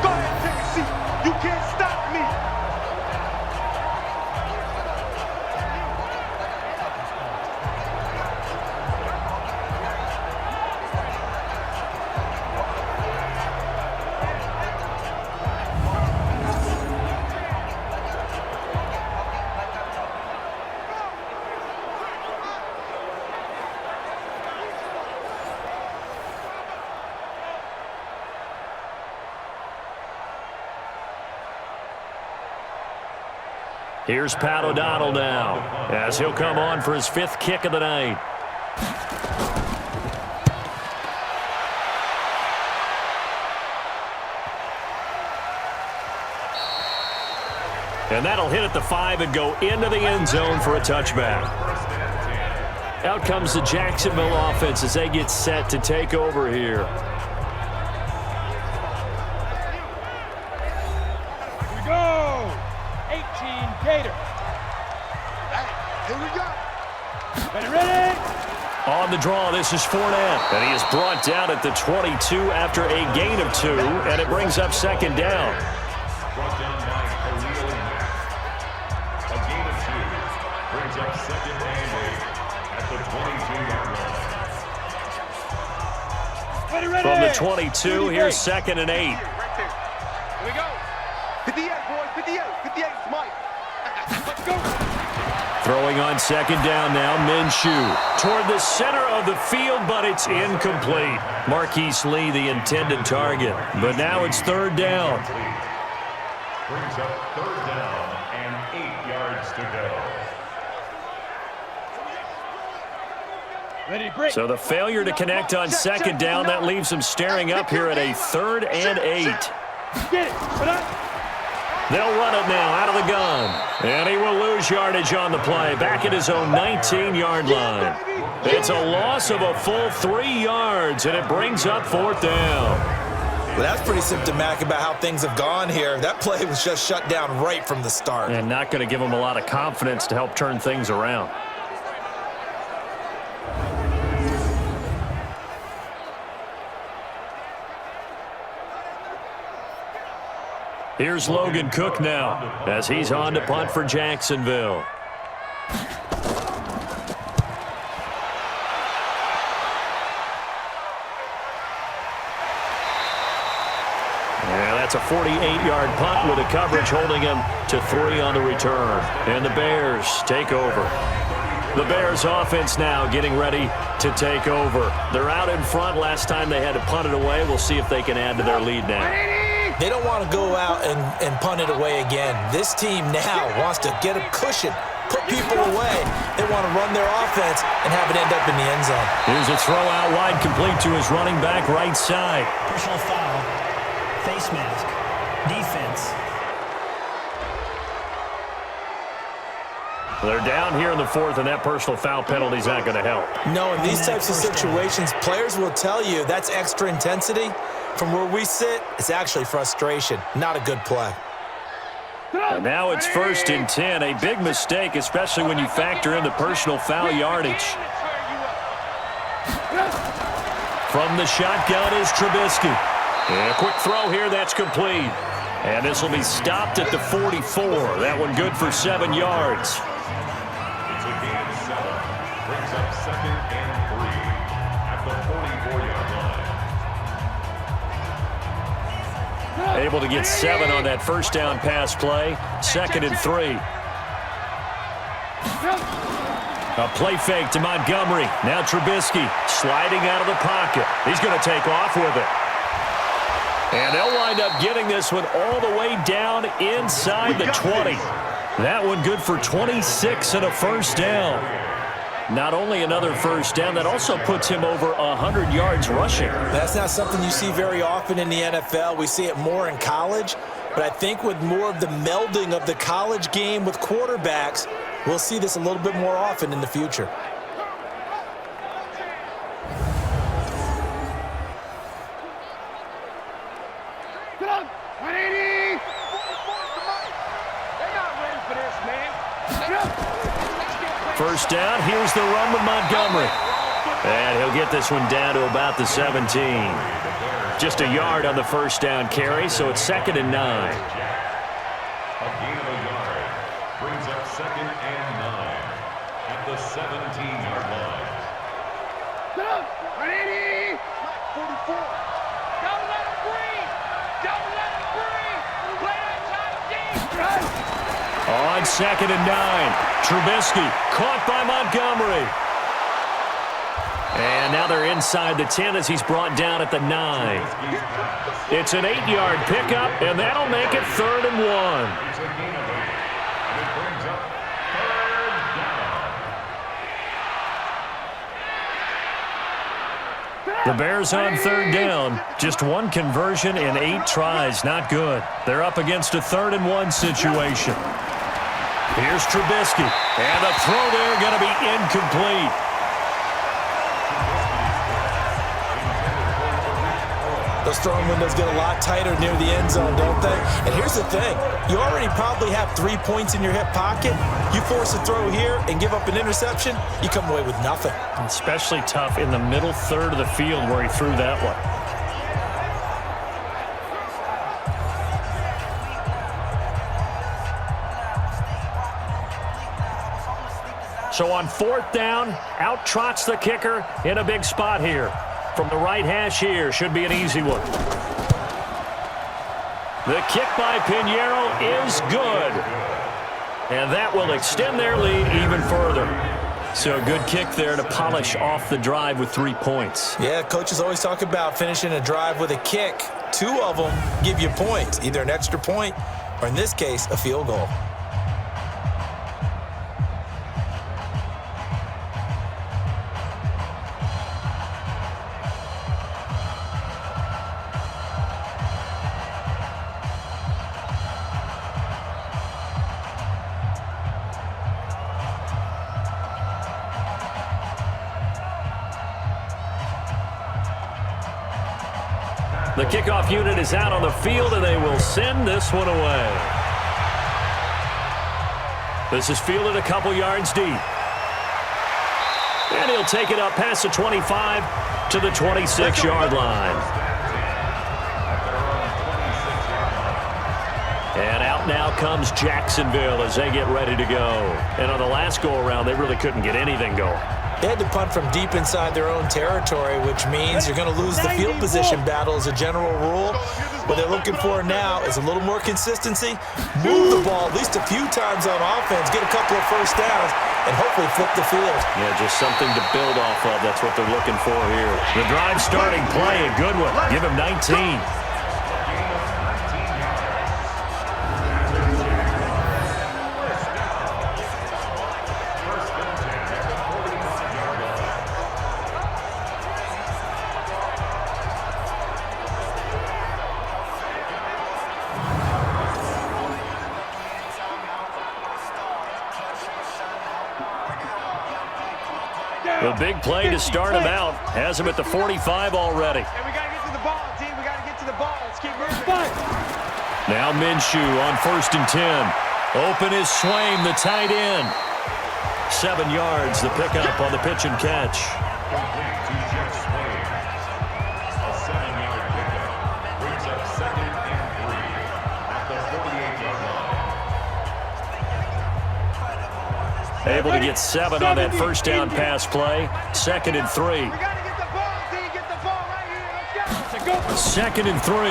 E: Go ahead and take a seat.
C: Here's Pat O'Donnell now as he'll come on for his 5th kick of the night. And that'll hit at the 5 and go into the end zone for a touchback. Out comes the Jacksonville offense as they get set to take over here.
E: Here we go. 18 Gator.
G: Here we go.
E: Ready?
C: On the draw, this is Fournette. And he is brought down at the 22 after a gain of 2, and it brings up 2nd down.
F: Brought down by Khalil Mack. A gain of 2 brings up 2nd and 8 at the 22-yard line.
C: From the 22, here's 2nd and 8.
G: Right there. Here we go. 58, boys. 58. 58, Mike. Let's go.
C: Throwing on 2nd down now, Minshew. Toward the center of the field, but it's incomplete. Marquise Lee, the intended target. But now it's 3rd down.
F: Brings up 3rd down and 8 yards to go.
E: Ready, break.
C: So the failure to connect on 2nd down, that leaves him staring up here at a 3rd and 8.
E: Get it. Put up.
C: They'll run it now out of the gun. And he will lose yardage on the play, back at his own 19-yard line. It's a loss of a full 3 yards, and it brings up 4th down.
D: Well, that's pretty symptomatic about how things have gone here. That play was just shut down right from the start.
C: And not going to give him a lot of confidence to help turn things around. Here's Logan Cook now as he's on to punt for Jacksonville. Yeah, that's a 48-yard punt with a coverage holding him to 3 on the return. And the Bears take over. The Bears offense now getting ready to take over. They're out in front. Last time they had to punt it away. We'll see if they can add to their lead now.
D: They don't want to go out and punt it away again. This team now wants to get a cushion, put people away. They want to run their offense and have it end up in the end zone.
C: Here's a throw out wide, complete to his running back right side.
H: Personal foul. Face mask. Defense.
C: They're down here in the 4th, and that personal foul penalty is not going to help.
D: No, in these types of situations, players will tell you that's extra intensity. From where we sit, it's actually frustration. Not a good play.
C: And now it's 1st and 10. A big mistake, especially when you factor in the personal foul yardage. From the shotgun is Trubisky. And a quick throw here, that's complete. And this will be stopped at the 44. That one good for 7 yards.
F: It's a gain of 7. Brings up 2nd and 3 at the 44-yard line.
C: Able to get 7 on that 1st down pass play. 2nd and 3. A play fake to Montgomery. Now Trubisky sliding out of the pocket. He's going to take off with it. And they'll wind up getting this one all the way down inside the 20. That one good for 26 and a 1st down. Not only another 1st down, that also puts him over 100 yards rushing.
D: That's not something you see very often in the NFL. We see it more in college, but I think with more of the melding of the college game with quarterbacks, we'll see this a little bit more often in the future.
E: Get on. 180. They're not ready for this, man. Get up.
C: 1st down, here's the run with Montgomery. And he'll get this one down to about the 17. Just a yard on the 1st down carry, so it's 2nd and 9.
F: A gain of a yard brings up 2nd and 9 at the 17-yard line.
E: Get up. 180. 44. Don't let him breathe. Don't let him breathe. Play that time deep.
C: On 2nd and 9, Trubisky caught by Montgomery. And now they're inside the 10 as he's brought down at the 9. It's an 8-yard pickup, and that'll make it 3rd and 1.
F: It's a gain of 8, and it brings
C: The Bears on third down. Just one conversion in 8 tries. Not good. They're up against a 3rd-and-1 situation. Here's Trubisky. And the throw there going to be incomplete.
D: Those throwing windows get a lot tighter near the end zone, don't they? And here's the thing. You already probably have 3 points in your hip pocket. You force a throw here and give up an interception, you come away with nothing.
C: Especially tough in the middle third of the field where he threw that one. So on 4th down, out trots the kicker in a big spot here. From the right hash here, should be an easy one. The kick by Pinheiro is good. And that will extend their lead even further. So a good kick there to polish off the drive with 3 points.
D: Yeah, coaches always talk about finishing a drive with a kick. 2 of them give you points, either an extra point or, in this case, a field goal.
C: The kickoff unit is out on the field, and they will send this one away. This is fielded a couple yards deep. And he'll take it up past the 25 to the 26-yard line. And out now comes Jacksonville as they get ready to go. And on the last go-around, they really couldn't get anything going.
D: They had to punt from deep inside their own territory, which means you're going to lose the field position battle as a general rule. What they're looking for now is a little more consistency, move the ball at least a few times on offense, get a couple of first downs, and hopefully flip the field.
C: Yeah, just something to build off of. That's what they're looking for here. The drive starting play, a good one. Give him 19. The big play to start him out. Has him at the 45 already.
G: And we got to get to the ball, team. We got to get to the ball. Let's keep moving.
C: Now Minshew on 1st and 10. Open is Swaim, the tight end. 7 yards, the pickup on the pitch and catch.
F: Complete to Jeff Swaim. A 7-yard pickup brings up 2nd and 3 at the 48-yard line.
C: Able to get 7 on that first down pass play. 2nd and 3.
G: We got to get the ball, team. Get the ball right here. Let's go.
C: 2nd and 3.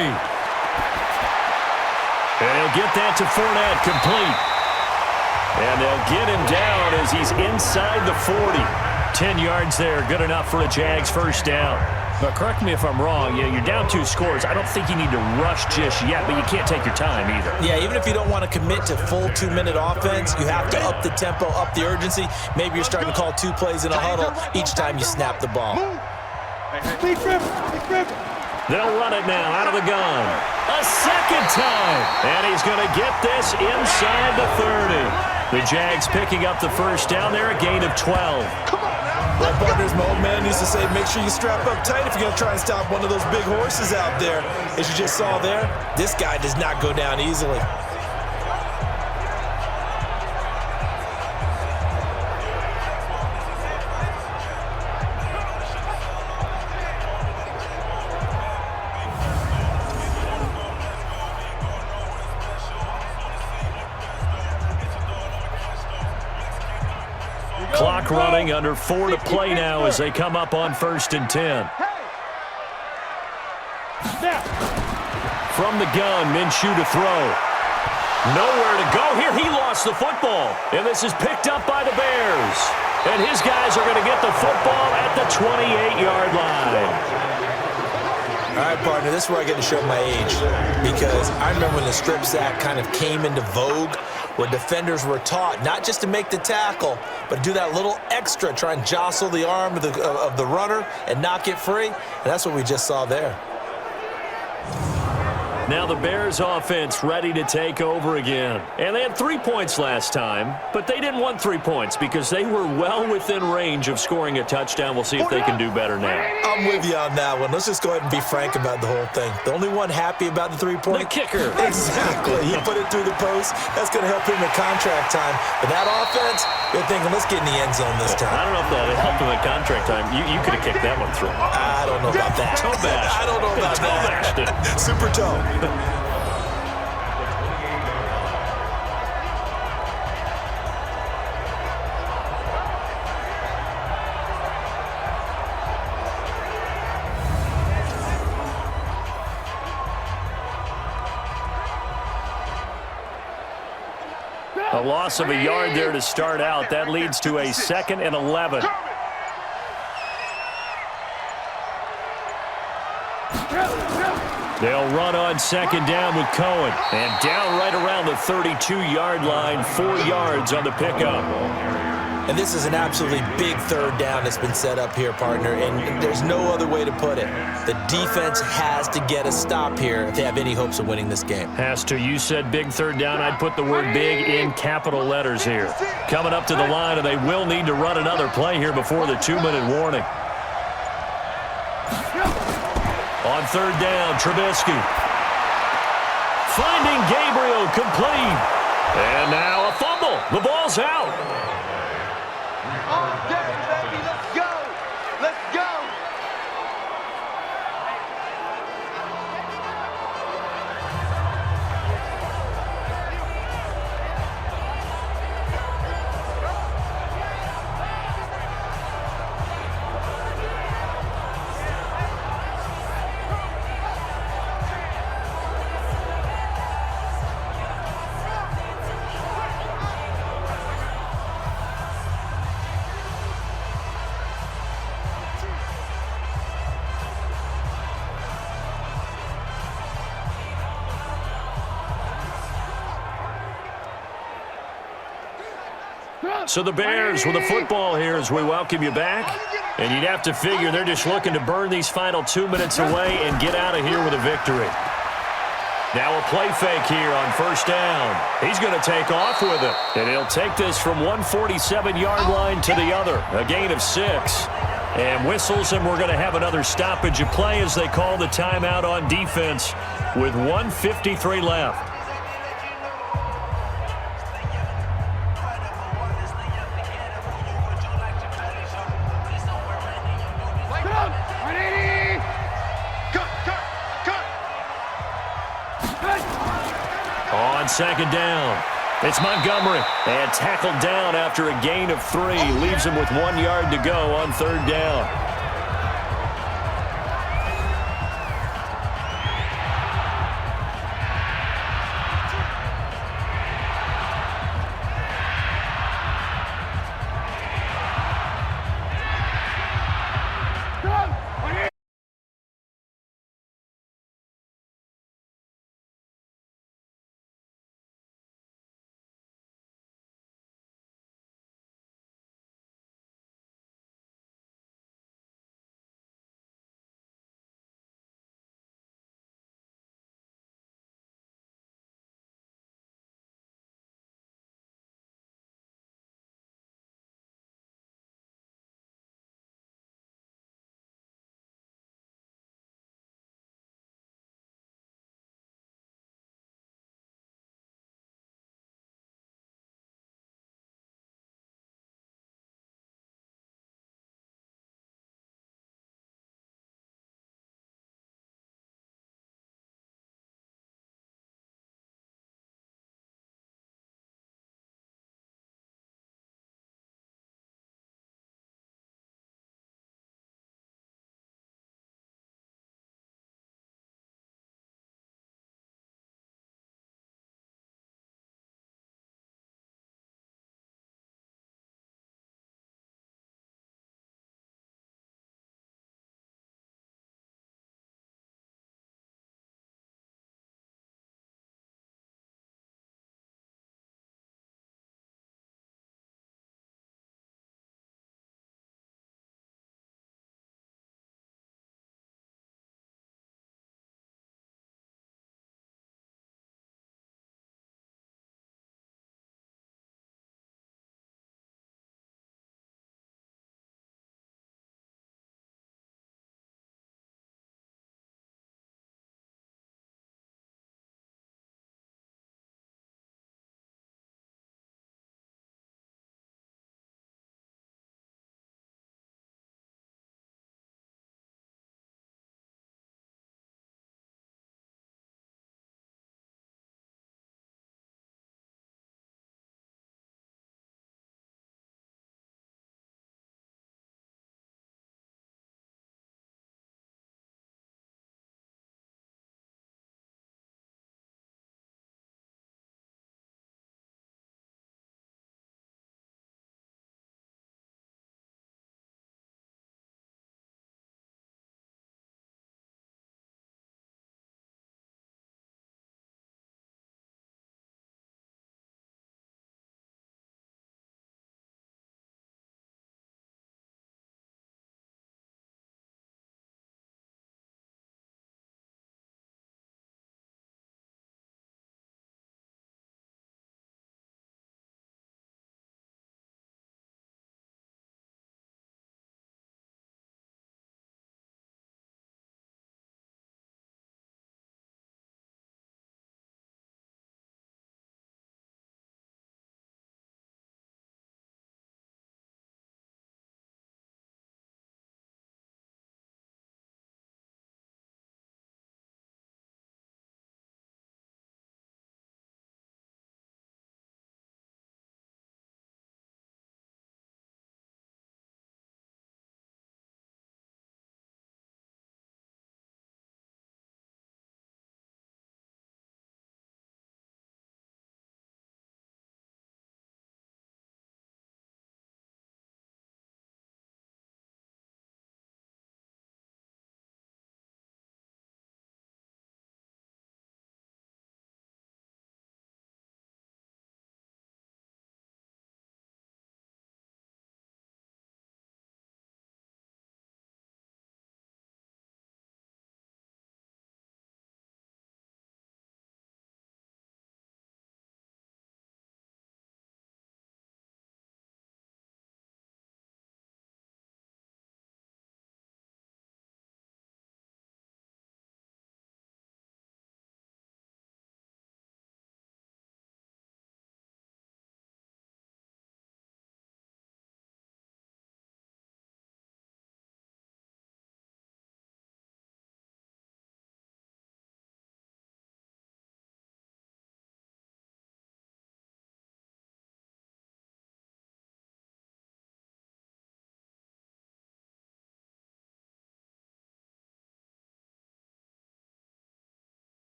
C: And he'll get that to Fournette, complete. And they'll get him down as he's inside the 40. 10 yards there, good enough for a Jags first down. But correct me if I'm wrong, you're down 2 scores. I don't think you need to rush just yet, but you can't take your time either.
D: Yeah, even if you don't want to commit to full 2-minute offense, you have to up the tempo, up the urgency. Maybe you're starting to call 2 plays in a huddle each time you snap the ball.
C: They'll run it now out of the gun. A second time. And he's going to get this inside the 30. The Jags picking up the first down there, a gain of 12.
D: My partner's my old man used to say, make sure you strap up tight if you're going to try and stop one of those big horses out there. As you just saw there, this guy does not go down easily.
C: Clock running, under 4 to play now as they come up on 1st and 10. From the gun, Minshew to throw. Nowhere to go here. He lost the football. And this is picked up by the Bears. And his guys are going to get the football at the 28-yard line.
D: All right, partner, this is where I get to show my age. Because I remember when the strip sack kind of came into vogue where defenders were taught not just to make the tackle, but do that little extra, try and jostle the arm of the runner and knock it free. And that's what we just saw there.
C: Now the Bears offense ready to take over again. And they had 3 points last time, but they didn't want 3 points because they were well within range of scoring a touchdown. We'll see if they can do better now.
D: I'm with you on that one. Let's just go ahead and be frank about the whole thing. The only one happy about the 3-point?
C: The kicker.
D: Exactly. He put it through the post. That's going to help him in contract time. But that offense, they're thinking, let's get in the end zone this time.
C: I don't know if that helped him in contract time. You could have kicked that one through.
D: I don't know about that.
C: Toe bash.
D: I don't know about
C: toe
D: that.
C: Bashed it.
D: Super toe.
C: A loss of a yard there to start out. That leads to a 2nd and 11. They'll run on 2nd down with Cohen. And down right around the 32-yard line, 4 yards on the pickup.
D: And this is an absolutely big 3rd down that's been set up here, partner, and there's no other way to put it. The defense has to get a stop here if they have any hopes of winning this game.
C: Has to. You said big 3rd down. I'd put the word big in capital letters here. Coming up to the line, and they will need to run another play here before the 2-minute warning. On 3rd down, Trubisky. Finding Gabriel, complete. And now a fumble. The ball's out.
G: All day, baby. Let's go. Let's go.
C: So the Bears with the football here as we welcome you back. And you'd have to figure they're just looking to burn these final 2 minutes away and get out of here with a victory. Now a play fake here on 1st down. He's going to take off with it. And he'll take this from 147-yard line to the other. A gain of 6. And whistles, and we're going to have another stoppage of play as they call the timeout on defense with 1:53 left. On 2nd down, it's Montgomery. And tackled down after a gain of 3. Leaves him with 1 yard to go on 3rd down.